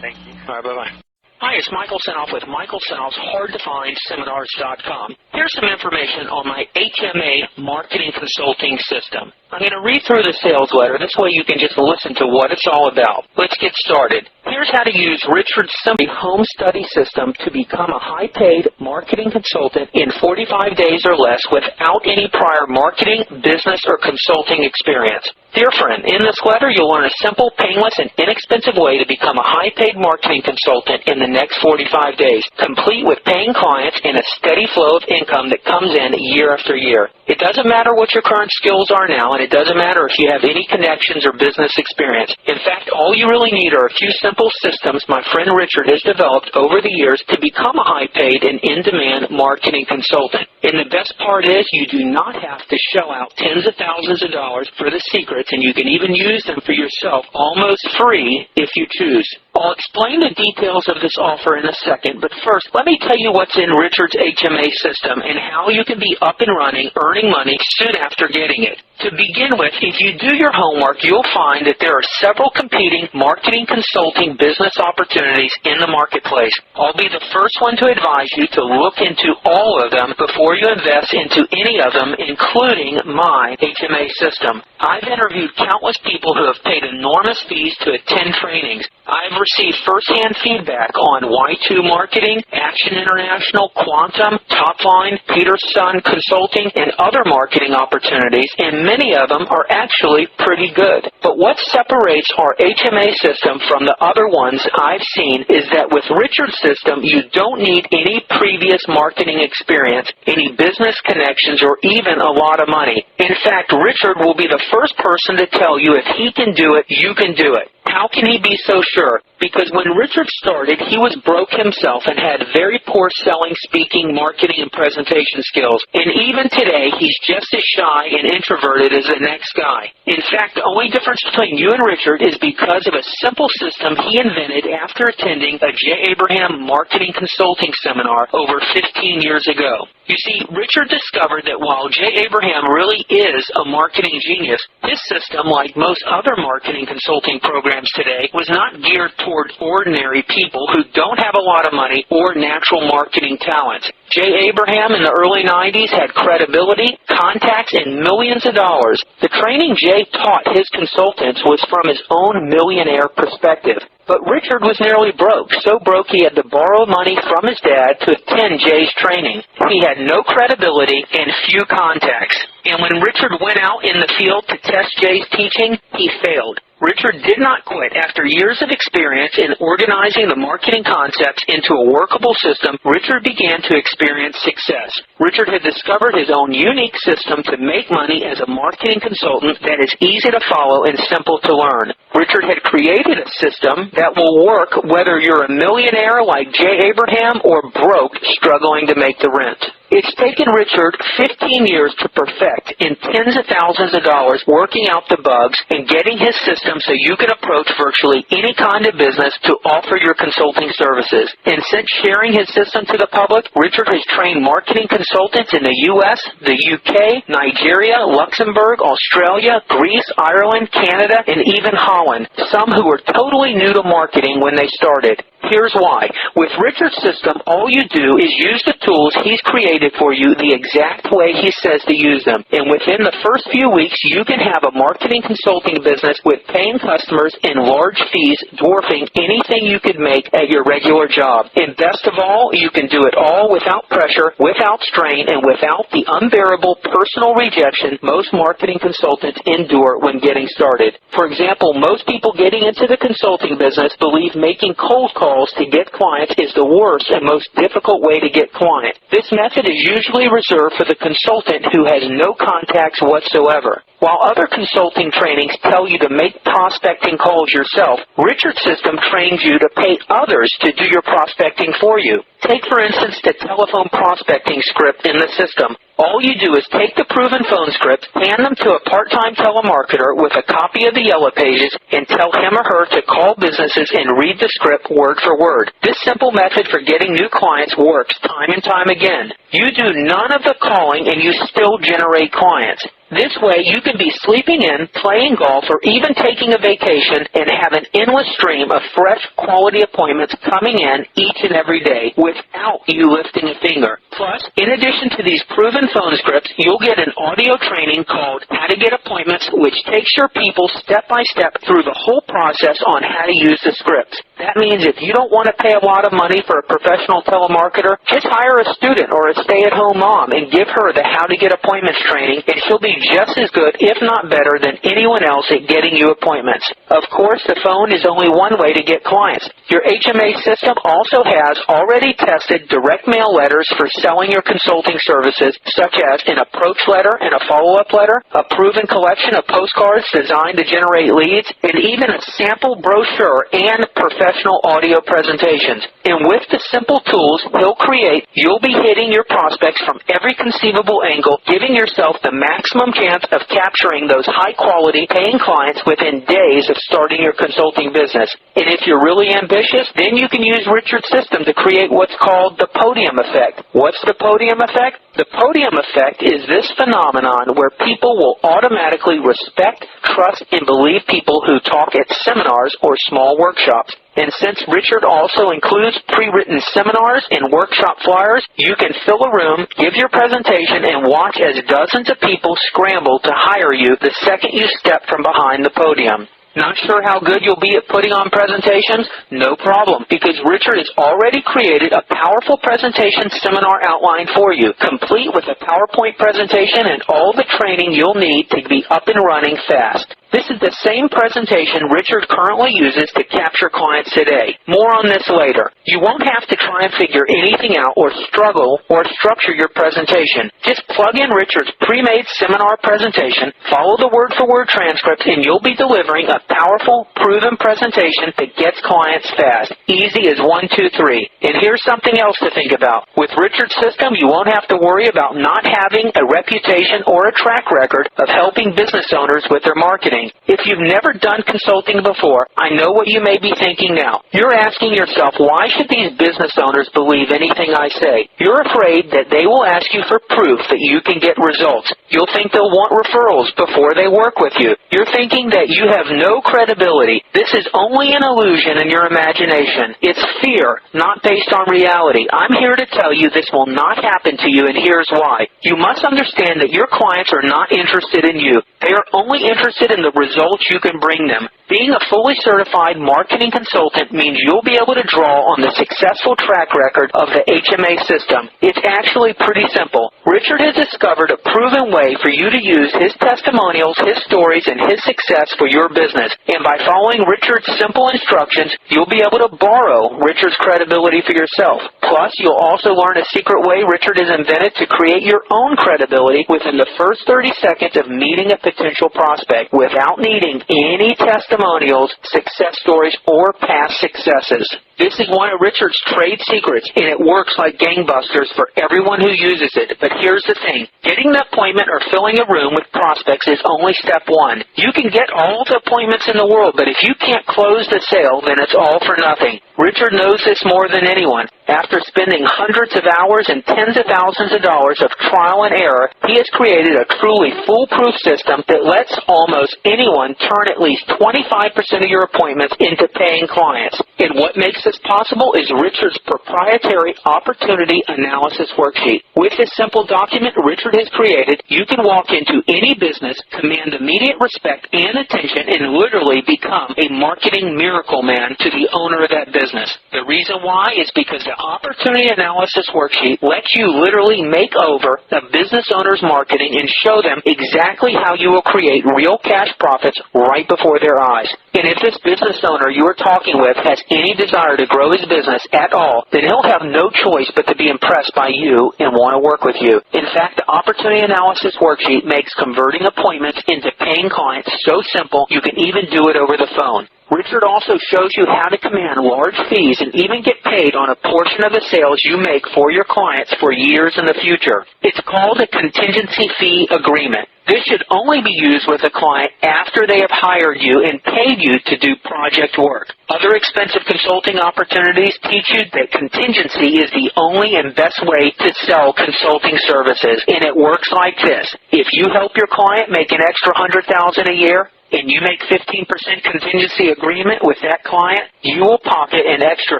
Thank you. All right, bye-bye. Hi, it's Michael Senoff with Michael Senoff's HardToFindSeminars.com. Here's some information on my HMA marketing consulting system. I'm going to read through the sales letter. This way you can just listen to what it's all about. Let's get started. Here's how to use Richard's simple home study system to become a high-paid marketing consultant in 45 days or less without any prior marketing, business, or consulting experience. Dear friend, in this letter you'll learn a simple, painless, and inexpensive way to become a high-paid marketing consultant in the next 45 days, complete with paying clients and a steady flow of income that comes in year after year. It doesn't matter what your current skills are now, and it doesn't matter if you have any connections or business experience. In fact, all you really need are a few simple systems my friend Richard has developed over the years to become a high-paid and in-demand marketing consultant. And the best part is you do not have to shell out tens of thousands of dollars for the secrets, and you can even use them for yourself almost free if you choose. I'll explain the details of this offer in a second, but first, let me tell you what's in Richard's HMA system and how you can be up and running, earning money soon after getting it. To begin with, if you do your homework, you'll find that there are several competing marketing consulting business opportunities in the marketplace. I'll be the first one to advise you to look into all of them before you invest into any of them, including my HMA system. I've interviewed countless people who have paid enormous fees to attend trainings. I've received first-hand feedback on Y2 Marketing, Action International, Quantum, Topline, Peterson Consulting, and other marketing opportunities, and many of them are actually pretty good. But what separates our HMA system from the other ones I've seen is that with Richard's system, you don't need any previous marketing experience, any business connections, or even a lot of money. In fact, Richard will be the first person to tell you if he can do it, you can do it. How can he be so sure? Because when Richard started, he was broke himself and had very poor selling, speaking, marketing, and presentation skills. And even today, he's just as shy and introverted as the next guy. In fact, the only difference between you and Richard is because of a simple system he invented after attending a J. Abraham marketing consulting seminar over 15 years ago. You see, Richard discovered that while J. Abraham really is a marketing genius, his system, like most other marketing consulting programs today, was not geared toward ordinary people who don't have a lot of money or natural marketing talents. J. Abraham in the early 90s had credibility, contacts, and millions of dollars. The training Jay taught his consultants was from his own millionaire perspective. But Richard was nearly broke, so broke he had to borrow money from his dad to attend Jay's training. He had no credibility and few contacts. And when Richard went out in the field to test Jay's teaching, he failed. Richard did not quit. After years of experience in organizing the marketing concepts into a workable system, Richard began to experience success. Richard had discovered his own unique system to make money as a marketing consultant that is easy to follow and simple to learn. Richard had created a system that will work whether you're a millionaire like J. Abraham or broke struggling to make the rent. It's taken Richard 15 years to perfect, in tens of thousands of dollars, working out the bugs and getting his system so you can approach virtually any kind of business to offer your consulting services. And since sharing his system to the public, Richard has trained marketing consultants in the U.S., the U.K., Nigeria, Luxembourg, Australia, Greece, Ireland, Canada, and even Holland, some who were totally new to marketing when they started. Here's why. With Richard's system, all you do is use the tools he's created for you the exact way he says to use them. And within the first few weeks, you can have a marketing consulting business with paying customers and large fees dwarfing anything you could make at your regular job. And best of all, you can do it all without pressure, without strain, and without the unbearable personal rejection most marketing consultants endure when getting started. For example, most people getting into the consulting business believe making cold calls to get clients is the worst and most difficult way to get clients. This method is usually reserved for the consultant who has no contacts whatsoever. While other consulting trainings tell you to make prospecting calls yourself, Richard's system trains you to pay others to do your prospecting for you. Take, for instance, the telephone prospecting script in the system. All you do is take the proven phone scripts, hand them to a part-time telemarketer with a copy of the Yellow Pages, and tell him or her to call businesses and read the script word for word. This simple method for getting new clients works time and time again. You do none of the calling and you still generate clients. This way, you can be sleeping in, playing golf, or even taking a vacation and have an endless stream of fresh, quality appointments coming in each and every day without you lifting a finger. Plus, in addition to these proven phone scripts, you'll get an audio training called How to Get Appointments, which takes your people step by step through the whole process on how to use the scripts. That means if you don't want to pay a lot of money for a professional telemarketer, just hire a student or a stay-at-home mom and give her the How to Get Appointments training, and she'll be just as good, if not better, than anyone else at getting you appointments. Of course, the phone is only one way to get clients. Your HMA system also has already tested direct mail letters for selling your consulting services, such as an approach letter and a follow-up letter, a proven collection of postcards designed to generate leads, and even a sample brochure and professional audio presentations. And with the simple tools he'll create, you'll be hitting your prospects from every conceivable angle, giving yourself the maximum maximum chance of capturing those high-quality paying clients within days of starting your consulting business. And if you're really ambitious, then you can use Richard's system to create what's called the podium effect. What's the podium effect? The podium effect is this phenomenon where people will automatically respect, trust, and believe people who talk at seminars or small workshops. And since Richard also includes pre-written seminars and workshop flyers, you can fill a room, give your presentation, and watch as dozens of people scramble to hire you the second you step from behind the podium. Not sure how good you'll be at putting on presentations? No problem, because Richard has already created a powerful presentation seminar outline for you, complete with a PowerPoint presentation and all the training you'll need to be up and running fast. This is the same presentation Richard currently uses to capture clients today. More on this later. You won't have to try and figure anything out or struggle or structure your presentation. Just plug in Richard's pre-made seminar presentation, follow the word-for-word transcript, and you'll be delivering a powerful, proven presentation that gets clients fast. Easy as 1, 2, 3. And here's something else to think about. With Richard's system, you won't have to worry about not having a reputation or a track record of helping business owners with their marketing. If you've never done consulting before, I know what you may be thinking now. You're asking yourself, why should these business owners believe anything I say? You're afraid that they will ask you for proof that you can get results. You'll think they'll want referrals before they work with you. You're thinking that you have no credibility. This is only an illusion in your imagination. It's fear, not based on reality. I'm here to tell you this will not happen to you, and here's why. You must understand that your clients are not interested in you. They are only interested in the results you can bring them. Being a fully certified marketing consultant means you'll be able to draw on the successful track record of the HMA system. It's actually pretty simple. Richard has discovered a proven way for you to use his testimonials, his stories, and his success for your business. And by following Richard's simple instructions, you'll be able to borrow Richard's credibility for yourself. Plus, you'll also learn a secret way Richard has invented to create your own credibility within the first 30 seconds of meeting a potential prospect without needing any testimonials, success stories, or past successes. This is one of Richard's trade secrets, and it works like gangbusters for everyone who uses it. But here's the thing. Getting the appointment or filling a room with prospects is only step one. You can get all the appointments in the world, but if you can't close the sale, then it's all for nothing. Richard knows this more than anyone. After spending hundreds of hours and tens of thousands of dollars of trial and error, he has created a truly foolproof system that lets almost anyone turn at least 25% of your appointments into paying clients. And what makes this possible is Richard's proprietary opportunity analysis worksheet. With this simple document Richard has created, you can walk into any business, command immediate respect and attention, and literally become a marketing miracle man to the owner of that business. The reason why is because the opportunity analysis worksheet lets you literally make over a business owner's marketing and show them exactly how you will create real cash profits right before their eyes. And if this business owner you are talking with has any desire to grow his business at all, then he'll have no choice but to be impressed by you and want to work with you. In fact, the opportunity analysis worksheet makes converting appointments into paying clients so simple you can even do it over the phone. Richard also shows you how to command large fees and even get paid on a portion of the sales you make for your clients for years in the future. It's called a contingency fee agreement. This should only be used with a client after they have hired you and paid you to do project work. Other expensive consulting opportunities teach you that contingency is the only and best way to sell consulting services, and it works like this. If you help your client make an extra $100,000 a year, and you make 15% contingency agreement with that client, you will pocket an extra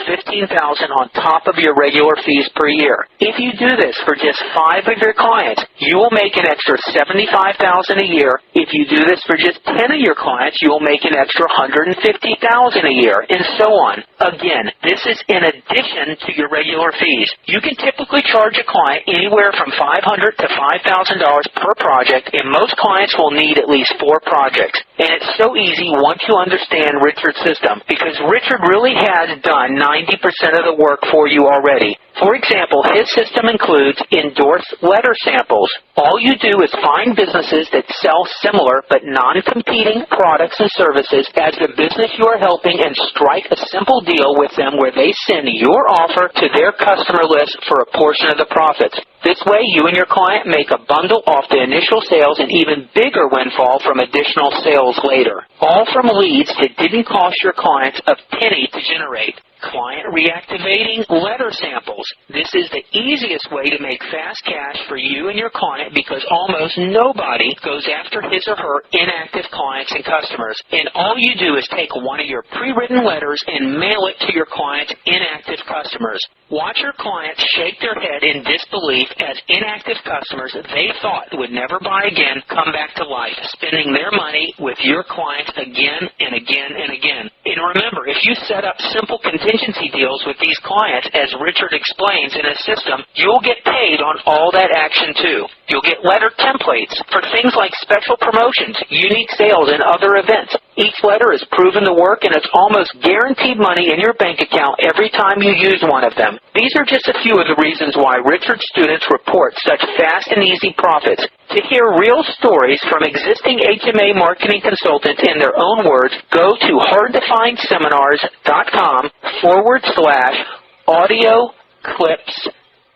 $15,000 on top of your regular fees per year. If you do this for just 5 of your clients, you will make an extra $75,000 a year. If you do this for just 10 of your clients, you will make an extra $150,000 a year, and so on. Again, this is in addition to your regular fees. You can typically charge a client anywhere from $500 to $5,000 per project, and most clients will need at least 4 projects. And it's so easy once you understand Richard's system, because Richard really has done 90% of the work for you already. For example, his system includes endorsed letter samples. All you do is find businesses that sell similar but non-competing products and services as the business you are helping and strike a simple deal with them where they send your offer to their customer list for a portion of the profits. This way, you and your client make a bundle off the initial sales and even bigger windfall from additional sales later. All from leads that didn't cost your clients a penny to generate. Client reactivating letter samples. This is the easiest way to make fast cash for you and your client because almost nobody goes after his or her inactive clients and customers. And all you do is take one of your pre-written letters and mail it to your client's inactive customers. Watch your clients shake their head in disbelief as inactive customers they thought would never buy again come back to life, spending their money with your clients again and again and again. And remember, if you set up simple contingency deals with these clients, as Richard explains in his system, you'll get paid on all that action too. You'll get letter templates for things like special promotions, unique sales, and other events. Each letter is proven to work, and it's almost guaranteed money in your bank account every time you use one of them. These are just a few of the reasons why Richard's students report such fast and easy profits. To hear real stories from existing HMA marketing consultants in their own words, go to hardtofindseminars.com/audio clips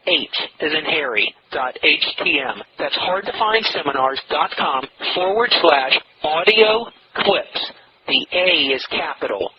H as in Harry, .htm. That's hardtofindseminars.com/audio clips. The A is capital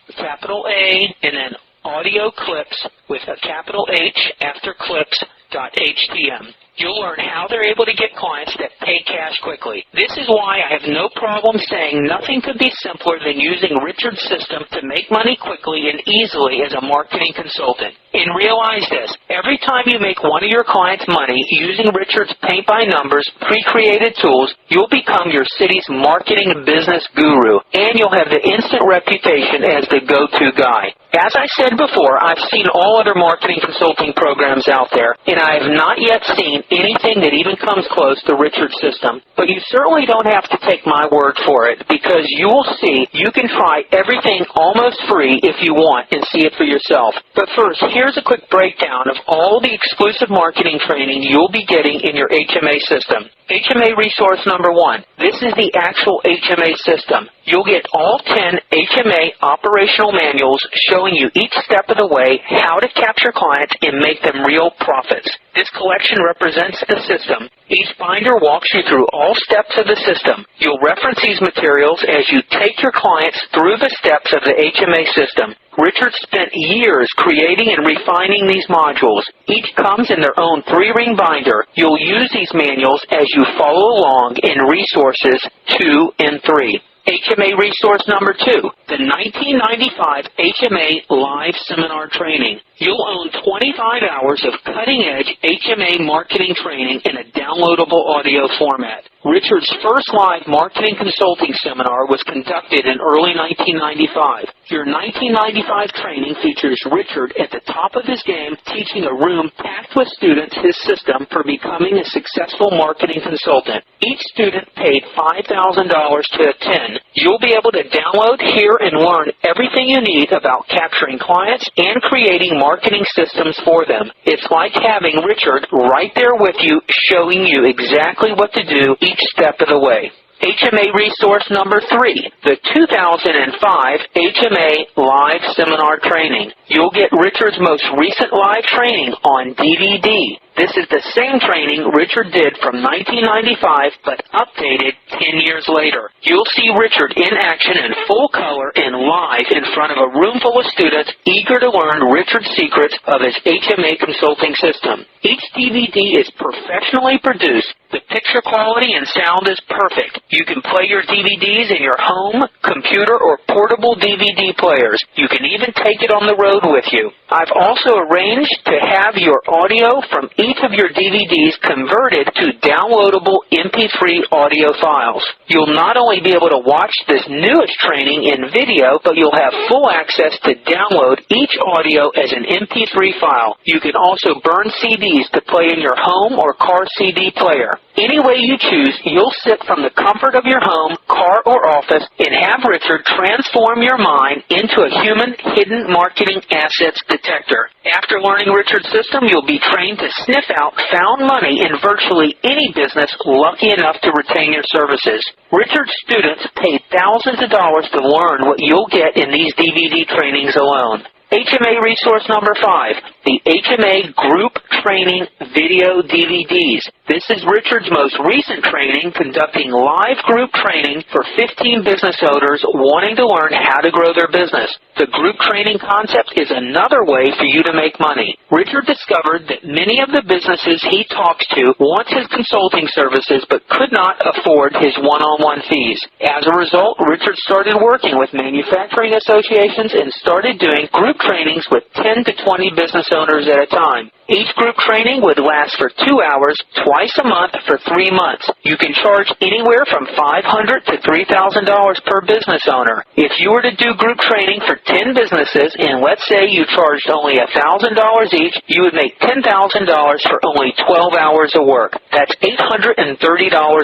A, and then audio clips with a capital H after clips.htm. You'll learn how they're able to get clients that pay cash quickly. This is why I have no problem saying nothing could be simpler than using Richard's system to make money quickly and easily as a marketing consultant. And realize this, every time you make one of your clients money using Richard's paint-by-numbers, pre-created tools, you'll become your city's marketing business guru, and you'll have the instant reputation as the go-to guy. As I said before, I've seen all other marketing consulting programs out there, and I have not yet seen anything that even comes close to Richard's system. But you certainly don't have to take my word for it, because you will see you can try everything almost free if you want and see it for yourself. But first, here's a quick breakdown of all the exclusive marketing training you'll be getting in your HMA system. HMA resource number 1. This is the actual HMA system. You'll get all 10 HMA operational manuals showing you each step of the way how to capture clients and make them real profits. This collection represents the system. Each binder walks you through all steps of the system. You'll reference these materials as you take your clients through the steps of the HMA system. Richard spent years creating and refining these modules. Each comes in their own 3-ring binder. You'll use these manuals as you follow along in resources 2 and 3. HMA resource number 2, the 1995 HMA Live Seminar Training. You'll own 25 hours of cutting-edge HMA marketing training in a downloadable audio format. Richard's first live marketing consulting seminar was conducted in early 1995. Your 1995 training features Richard at the top of his game teaching a room packed with students his system for becoming a successful marketing consultant. Each student paid $5,000 to attend. You'll be able to download, hear, and learn everything you need about capturing clients and creating marketing systems for them. It's like having Richard right there with you, showing you exactly what to do each step of the way. HMA resource number 3, the 2005 HMA Live Seminar Training. You'll get Richard's most recent live training on DVD. This is the same training Richard did from 1995, but updated 10 years later. You'll see Richard in action in full color and live in front of a room full of students eager to learn Richard's secrets of his HMA consulting system. Each DVD is professionally produced. The picture quality and sound is perfect. You can play your DVDs in your home, computer, or portable DVD players. You can even take it on the road with you. I've also arranged to have your audio from each of your DVDs converted to downloadable MP3 audio files. You'll not only be able to watch this newest training in video, but you'll have full access to download each audio as an MP3 file. You can also burn CDs to play in your home or car CD player. Any way you choose, you'll sit from the comfort comfort of your home, car, or office and have Richard transform your mind into a human hidden marketing assets detector. After learning Richard's system, you'll be trained to sniff out found money in virtually any business lucky enough to retain your services. Richard's students paid thousands of dollars to learn what you'll get in these DVD trainings alone. HMA resource number 5, the HMA Group Training Video DVDs. This is Richard's most recent training conducting live group training for 15 business owners wanting to learn how to grow their business. The group training concept is another way for you to make money. Richard discovered that many of the businesses he talks to want his consulting services but could not afford his one-on-one fees. As a result, Richard started working with manufacturing associations and started doing group trainings with 10 to 20 business owners at a time. Each group training would last for 2 hours, twice a month for 3 months. You can charge anywhere from $500 to $3,000 per business owner. If you were to do group training for 10 businesses, and let's say you charged only $1,000 each, you would make $10,000 for only 12 hours of work. That's $830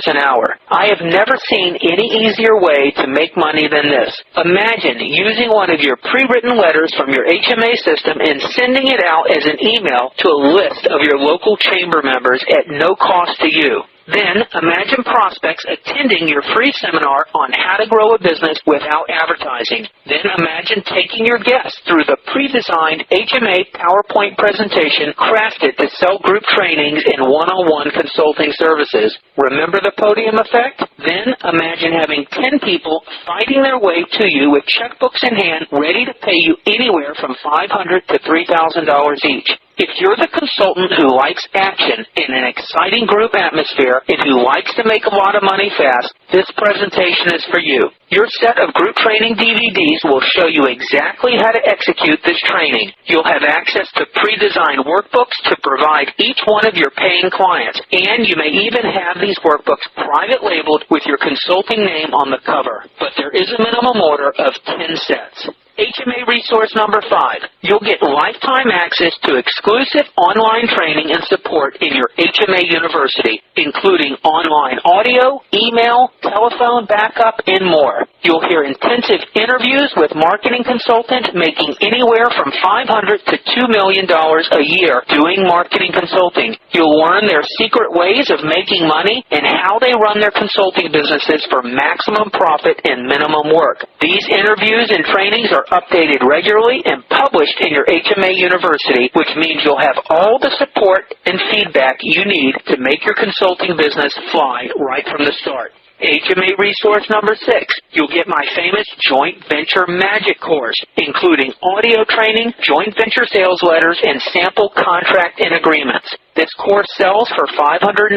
an hour. I have never seen any easier way to make money than this. Imagine using one of your pre-written letters from your HMA system and sending it out as an email to a list of your local chamber members at no cost to you. Then, imagine prospects attending your free seminar on how to grow a business without advertising. Then imagine taking your guests through the pre-designed HMA PowerPoint presentation crafted to sell group trainings and one-on-one consulting services. Remember the podium effect? Then imagine having 10 people fighting their way to you with checkbooks in hand, ready to pay you anywhere from $500 to $3,000 each. If you're the consultant who likes action in an exciting group atmosphere and who likes to make a lot of money fast, this presentation is for you. Your set of group training DVDs will show you exactly how to execute this training. You'll have access to pre-designed workbooks to provide each one of your paying clients, and you may even have these workbooks private labeled with your consulting name on the cover. But there is a minimum order of 10 sets. HMA resource number 5. You'll get lifetime access to exclusive online training and support in your HMA University, including online audio, email, telephone backup, and more. You'll hear intensive interviews with marketing consultants making anywhere from $500 to $2 million a year doing marketing consulting. You'll learn their secret ways of making money and how they run their consulting businesses for maximum profit and minimum work. These interviews and trainings are updated regularly and published in your HMA University, which means you'll have all the support and feedback you need to make your consulting business fly right from the start. HMA resource number 6. You'll get my famous Joint Venture Magic course, including audio training, joint venture sales letters, and sample contract and agreements. This course sells for $595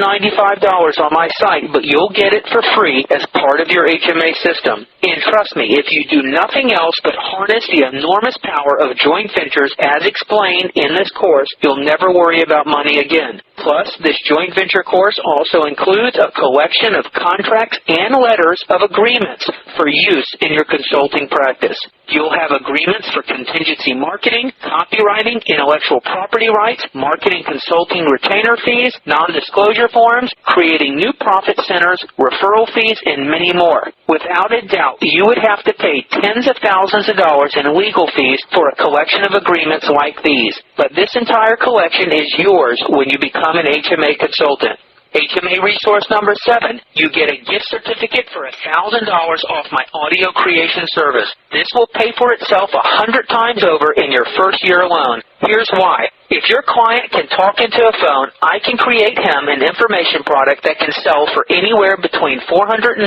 on my site, but you'll get it for free as part of your HMA system. And trust me, if you do nothing else but harness the enormous power of joint ventures as explained in this course, you'll never worry about money again. Plus, this joint venture course also includes a collection of contracts and letters of agreements for use in your consulting practice. You'll have agreements for contingency marketing, copywriting, intellectual property rights, marketing consulting retainer fees, non-disclosure forms, creating new profit centers, referral fees, and many more. Without a doubt, you would have to pay tens of thousands of dollars in legal fees for a collection of agreements like these. But this entire collection is yours when you become an HMA consultant. HMA resource number 7. You get a gift certificate for $1,000 off my audio creation service. This will pay for itself 100 times over in your first year alone. Here's why. If your client can talk into a phone, I can create him an information product that can sell for anywhere between $497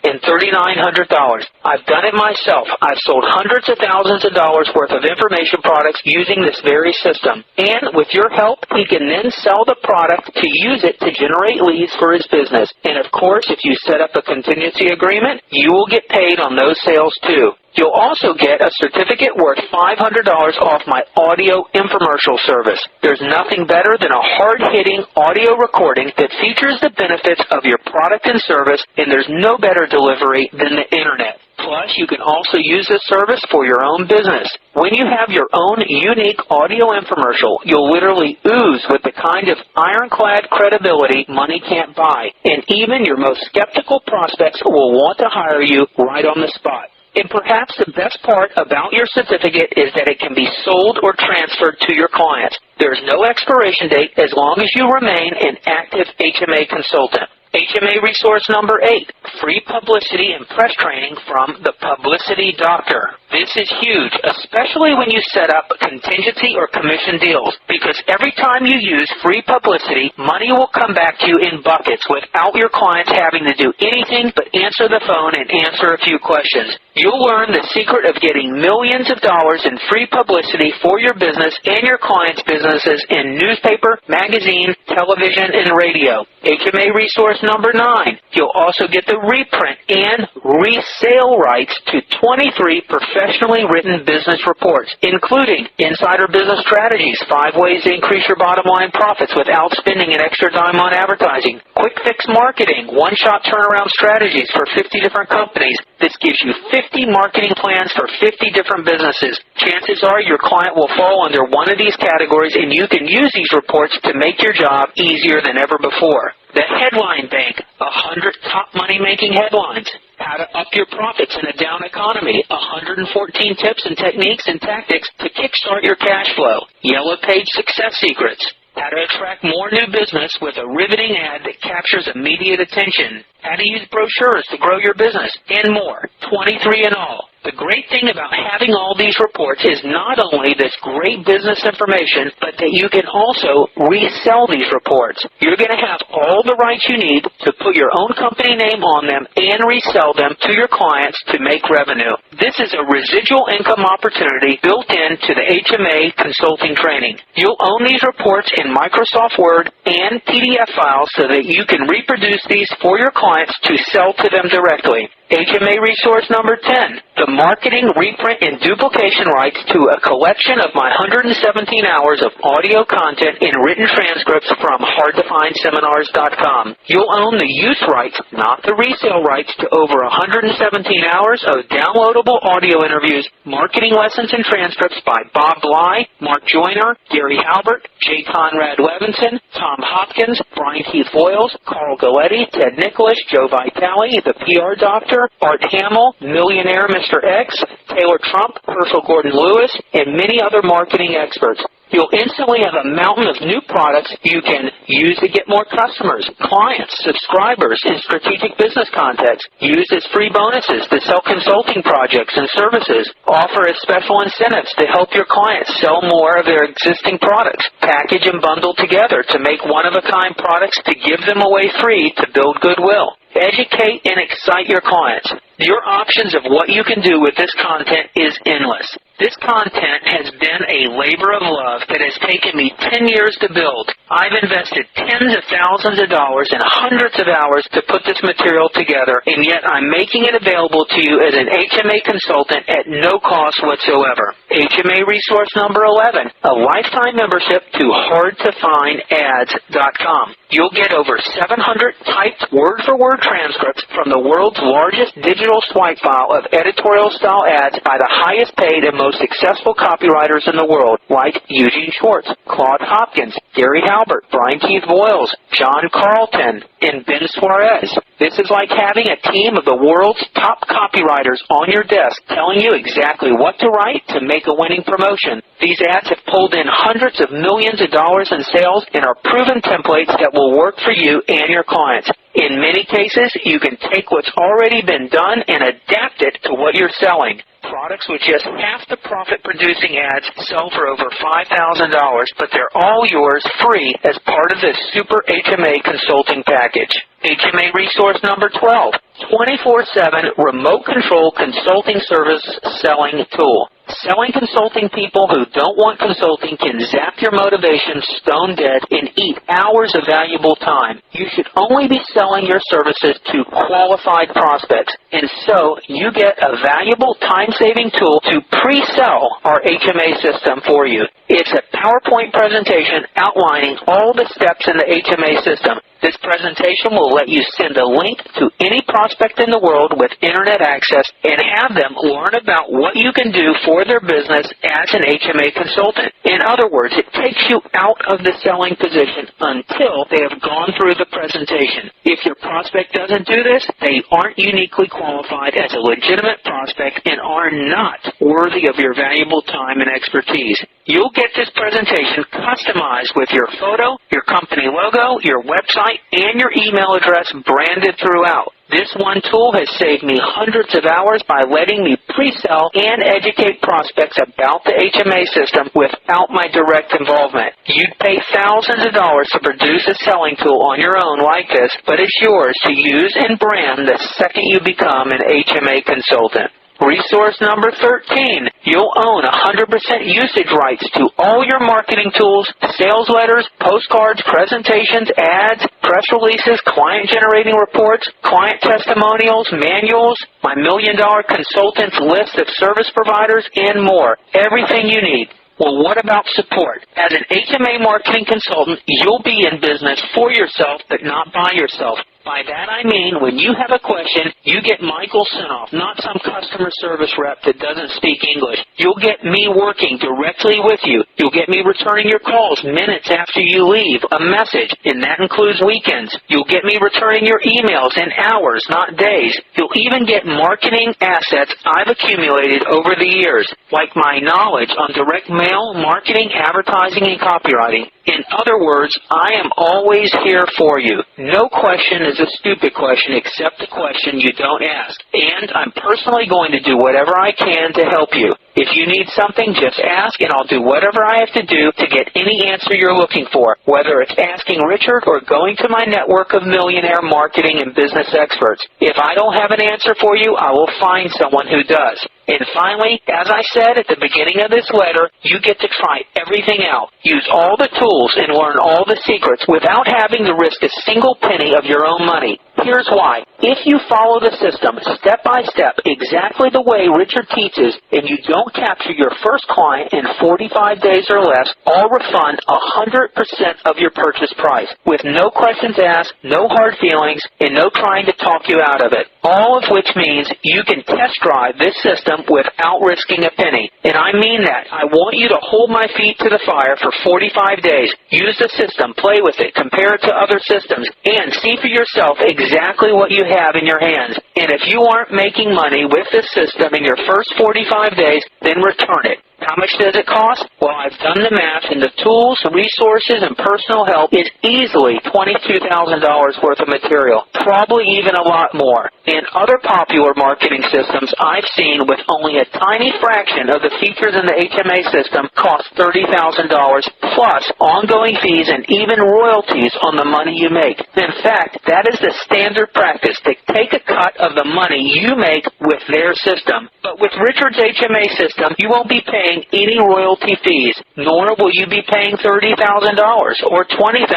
and $3,900. I've done it myself. I've sold hundreds of thousands of dollars worth of information products using this very system. And with your help, he can then sell the product to use it to generate leads for his business. And of course, if you set up a contingency agreement, you will get paid on those sales too. You'll also get a certificate worth $500 off my audio infomercial infomercial service. There's nothing better than a hard-hitting audio recording that features the benefits of your product and service, and there's no better delivery than the Internet. Plus, you can also use this service for your own business. When you have your own unique audio infomercial, you'll literally ooze with the kind of ironclad credibility money can't buy, and even your most skeptical prospects will want to hire you right on the spot. And perhaps the best part about your certificate is that it can be sold or transferred to your clients. There's no expiration date as long as you remain an active HMA consultant. HMA resource number 8, free publicity and press training from the Publicity Doctor. This is huge, especially when you set up contingency or commission deals, because every time you use free publicity, money will come back to you in buckets without your clients having to do anything but answer the phone and answer a few questions. You'll learn the secret of getting millions of dollars in free publicity for your business and your clients' businesses in newspaper, magazine, television, and radio. HMA resource number 9. You'll also get the reprint and resale rights to 23 professionally written business reports, including Insider Business Strategies, 5 ways to increase your bottom line profits without spending an extra dime on advertising, Quick Fix Marketing, one-shot turnaround strategies for 50 different companies. This gives you 50 marketing plans for 50 different businesses. Chances are your client will fall under one of these categories, and you can use these reports to make your job easier than ever before. The Headline Bank, 100 top money-making headlines. How to up your profits in a down economy, 114 tips and techniques and tactics to kickstart your cash flow. Yellow Page Success Secrets. How to attract more new business with a riveting ad that captures immediate attention. How to use brochures to grow your business, and more. 23 in all. The great thing about having all these reports is not only this great business information, but that you can also resell these reports. You're going to have all the rights you need to put your own company name on them and resell them to your clients to make revenue. This is a residual income opportunity built into the HMA consulting training. You'll own these reports in Microsoft Word and PDF files so that you can reproduce these for your clients to sell to them directly. HMA resource number 10, the marketing, reprint, and duplication rights to a collection of my 117 hours of audio content and written transcripts from hardtofindseminars.com. You'll own the use rights, not the resale rights, to over 117 hours of downloadable audio interviews, marketing lessons and transcripts by Bob Bly, Mark Joyner, Gary Halbert, J. Conrad Levinson, Tom Hopkins, Brian Keith Voiles, Carl Galletti, Ted Nicholas, Joe Vitale, the PR Doctor, Art Hamill, Millionaire Mr. X, Taylor Trump, Herschel Gordon Lewis, and many other marketing experts. You'll instantly have a mountain of new products you can use to get more customers, clients, subscribers, and strategic business contacts. Use as free bonuses to sell consulting projects and services. Offer as special incentives to help your clients sell more of their existing products. Package and bundle together to make one-of-a-kind products to give them away free to build goodwill. Educate and excite your clients. Your options of what you can do with this content is endless. This content has been a labor of love that has taken me 10 years to build. I've invested tens of thousands of dollars and hundreds of hours to put this material together, and yet I'm making it available to you as an HMA consultant at no cost whatsoever. HMA resource number 11, a lifetime membership to hardtofinads.com. You'll get over 700 typed word-for-word transcripts from the world's largest digital swipe file of editorial-style ads by the highest paid and most successful copywriters in the world, like Eugene Schwartz, Claude Hopkins, Gary Halbert, Brian Keith Voiles, John Carlton, and Ben Suarez. This is like having a team of the world's top copywriters on your desk telling you exactly what to write to make a winning promotion. These ads have pulled in hundreds of millions of dollars in sales and are proven templates that will work for you and your clients. In many cases, you can take what's already been done and adapt it to what you're selling. Products with just half the profit-producing ads sell for over $5,000, but they're all yours free as part of this Super HMA consulting package. HMA resource number 12, 24/7 remote control consulting service selling tool. Selling consulting people who don't want consulting can zap your motivation stone dead and eat hours of valuable time. You should only be selling your services to qualified prospects, and so you get a valuable time-saving tool to pre-sell our HMA system for you. It's a PowerPoint presentation outlining all the steps in the HMA system. This presentation will let you send a link to any prospect in the world with internet access and have them learn about what you can do for their business as an HMA consultant. In other words, it takes you out of the selling position until they have gone through the presentation. If your prospect doesn't do this, they aren't uniquely qualified as a legitimate prospect and are not worthy of your valuable time and expertise. You'll get this presentation customized with your photo, your company logo, your website, and your email address branded throughout. This one tool has saved me hundreds of hours by letting me pre-sell and educate prospects about the HMA system without my direct involvement. You'd pay thousands of dollars to produce a selling tool on your own like this, but it's yours to use and brand the second you become an HMA consultant. Resource number 13. You'll own 100% usage rights to all your marketing tools, sales letters, postcards, presentations, ads, press releases, client-generating reports, client testimonials, manuals, my $1 Million Consultants list of service providers, and more. Everything you need. Well, what about support? As an HMA marketing consultant, you'll be in business for yourself, but not by yourself. By that I mean, when you have a question, you get Michael Sinoff, not some customer service rep that doesn't speak English. You'll get me working directly with you. You'll get me returning your calls minutes after you leave a message, and that includes weekends. You'll get me returning your emails in hours, not days. You'll even get marketing assets I've accumulated over the years, like my knowledge on direct mail, marketing, advertising, and copywriting. In other words, I am always here for you. No question is a stupid question except the question you don't ask. And I'm personally going to do whatever I can to help you. If you need something, just ask, and I'll do whatever I have to do to get any answer you're looking for, whether it's asking Richard or going to my network of millionaire marketing and business experts. If I don't have an answer for you, I will find someone who does. And finally, as I said at the beginning of this letter, you get to try everything out. Use all the tools and learn all the secrets without having to risk a single penny of your own money. Here's why. If you follow the system step by step exactly the way Richard teaches, and you don't capture your first client in 45 days or less, I'll refund 100% of your purchase price, with no questions asked, no hard feelings, and no trying to talk you out of it. All of which means you can test drive this system without risking a penny. And I mean that. I want you to hold my feet to the fire for 45 days. Use the system, play with it, compare it to other systems, and see for yourself exactly what you have in your hands. And if you aren't making money with this system in your first 45 days, then return it. How much does it cost? Well, I've done the math, and the tools, resources, and personal help is easily $22,000 worth of material, probably even a lot more. And other popular marketing systems I've seen with only a tiny fraction of the features in the HMA system cost $30,000 plus ongoing fees and even royalties on the money you make. In fact, that is the standard practice, to take a cut of the money you make with their system. But with Richard's HMA system, you won't be paying any royalty fees, nor will you be paying $30,000 or $20,000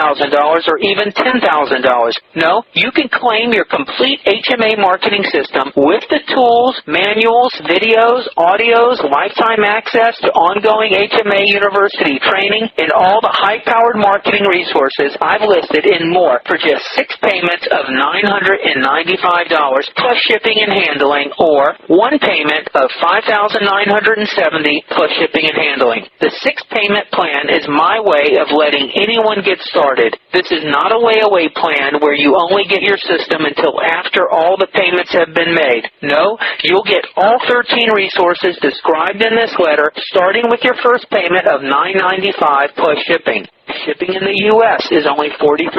or even $10,000. No, you can claim your complete HMA marketing system with the tools, manuals, videos, audios, lifetime access to ongoing HMA university training, and all the high-powered marketing resources I've listed and more for just 6 payments of $995 plus shipping and handling, or 1 payment of $5,970 plus shipping and handling. The 6-payment plan is my way of letting anyone get started. This is not a layaway plan where you only get your system until after all the payments have been made. No, you'll get all 13 resources described in this letter, starting with your first payment of $995 plus shipping. Shipping in the U.S. is only $43.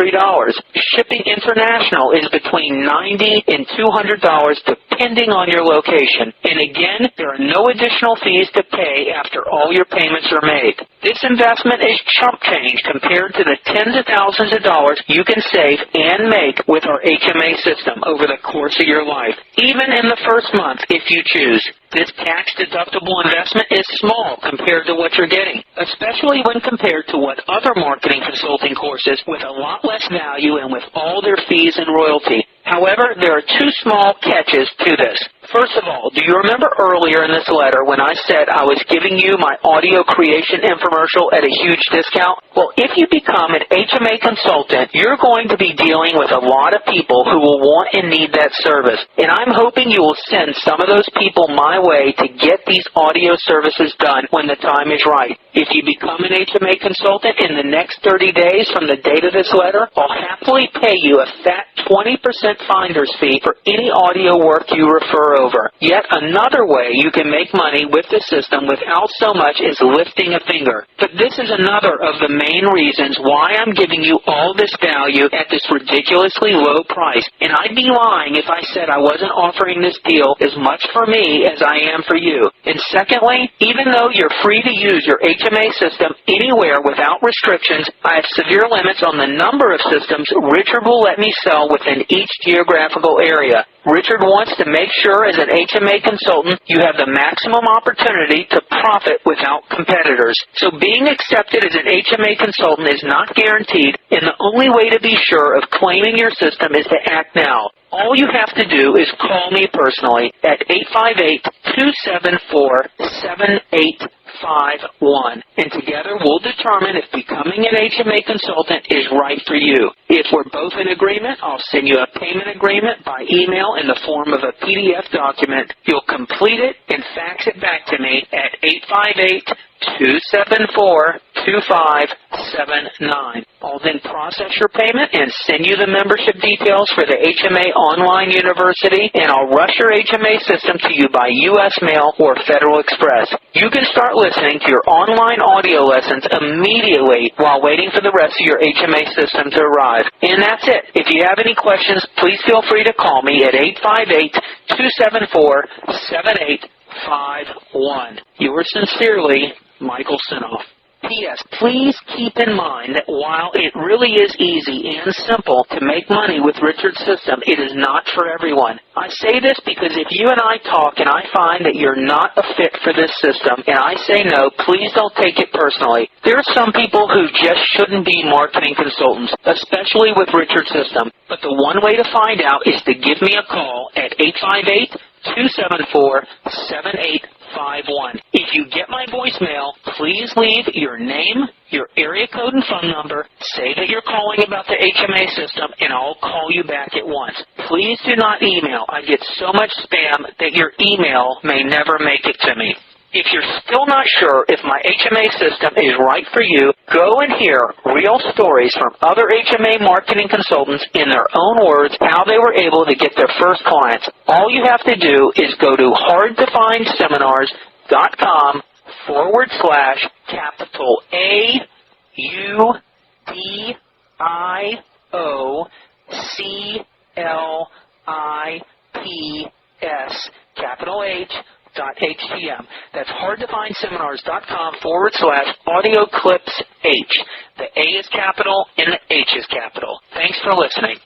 Shipping international is between $90 and $200 depending on your location. And again, there are no additional fees to pay after all your payments are made. This investment is chump change compared to the tens of thousands of dollars you can save and make with our HMA system over the course of your life, even in the first month if you choose. This tax-deductible investment is small compared to what you're getting, especially when compared to what other marketing consulting courses with a lot less value and with all their fees and royalty. However, there are two small catches to this. First of all, do you remember earlier in this letter when I said I was giving you my audio creation infomercial at a huge discount? Well, if you become an HMA consultant, you're going to be dealing with a lot of people who will want and need that service. And I'm hoping you will send some of those people my way to get these audio services done when the time is right. If you become an HMA consultant in the next 30 days from the date of this letter, I'll happily pay you a fat 20% finder's fee for any audio work you refer over. Yet another way you can make money with the system without so much as lifting a finger. But this is another of the main reasons why I'm giving you all this value at this ridiculously low price. And I'd be lying if I said I wasn't offering this deal as much for me as I am for you. And secondly, even though you're free to use your HMA system anywhere without restrictions, I have severe limits on the number of systems Richard will let me sell within each geographical area. Richard wants to make sure as an HMA consultant you have the maximum opportunity to profit without competitors. So being accepted as an HMA consultant is not guaranteed, and the only way to be sure of claiming your system is to act now. All you have to do is call me personally at 858-274-7851, and together we'll determine if becoming an HMA consultant is right for you. If we're both in agreement, I'll send you a payment agreement by email in the form of a PDF document. You'll complete it and fax it back to me at 858-274-2579. I'll then process your payment and send you the membership details for the HMA Online University, and I'll rush your HMA system to you by U.S. mail or Federal Express. You can start listening to your online audio lessons immediately while waiting for the rest of your HMA system to arrive. And that's it. If you have any questions, please feel free to call me at 858-274-7851. Yours sincerely, Michael Sinoff. P.S. Please keep in mind that while it really is easy and simple to make money with Richard's system, it is not for everyone. I say this because if you and I talk and I find that you're not a fit for this system and I say no, please don't take it personally. There are some people who just shouldn't be marketing consultants, especially with Richard's system. But the one way to find out is to give me a call at 858-274-7851. If you get my voicemail, please leave your name, your area code and phone number, say that you're calling about the HMA system, and I'll call you back at once. Please do not email. I get so much spam that your email may never make it to me. If you're still not sure if my HMA system is right for you, go and hear real stories from other HMA marketing consultants in their own words how they were able to get their first clients. All you have to do is go to hardtofindseminars.com/capital AUDIOCLIPS capital H.htm. That's hardtofindseminars.com/audioclipsH. The A is capital and the H is capital. Thanks for listening.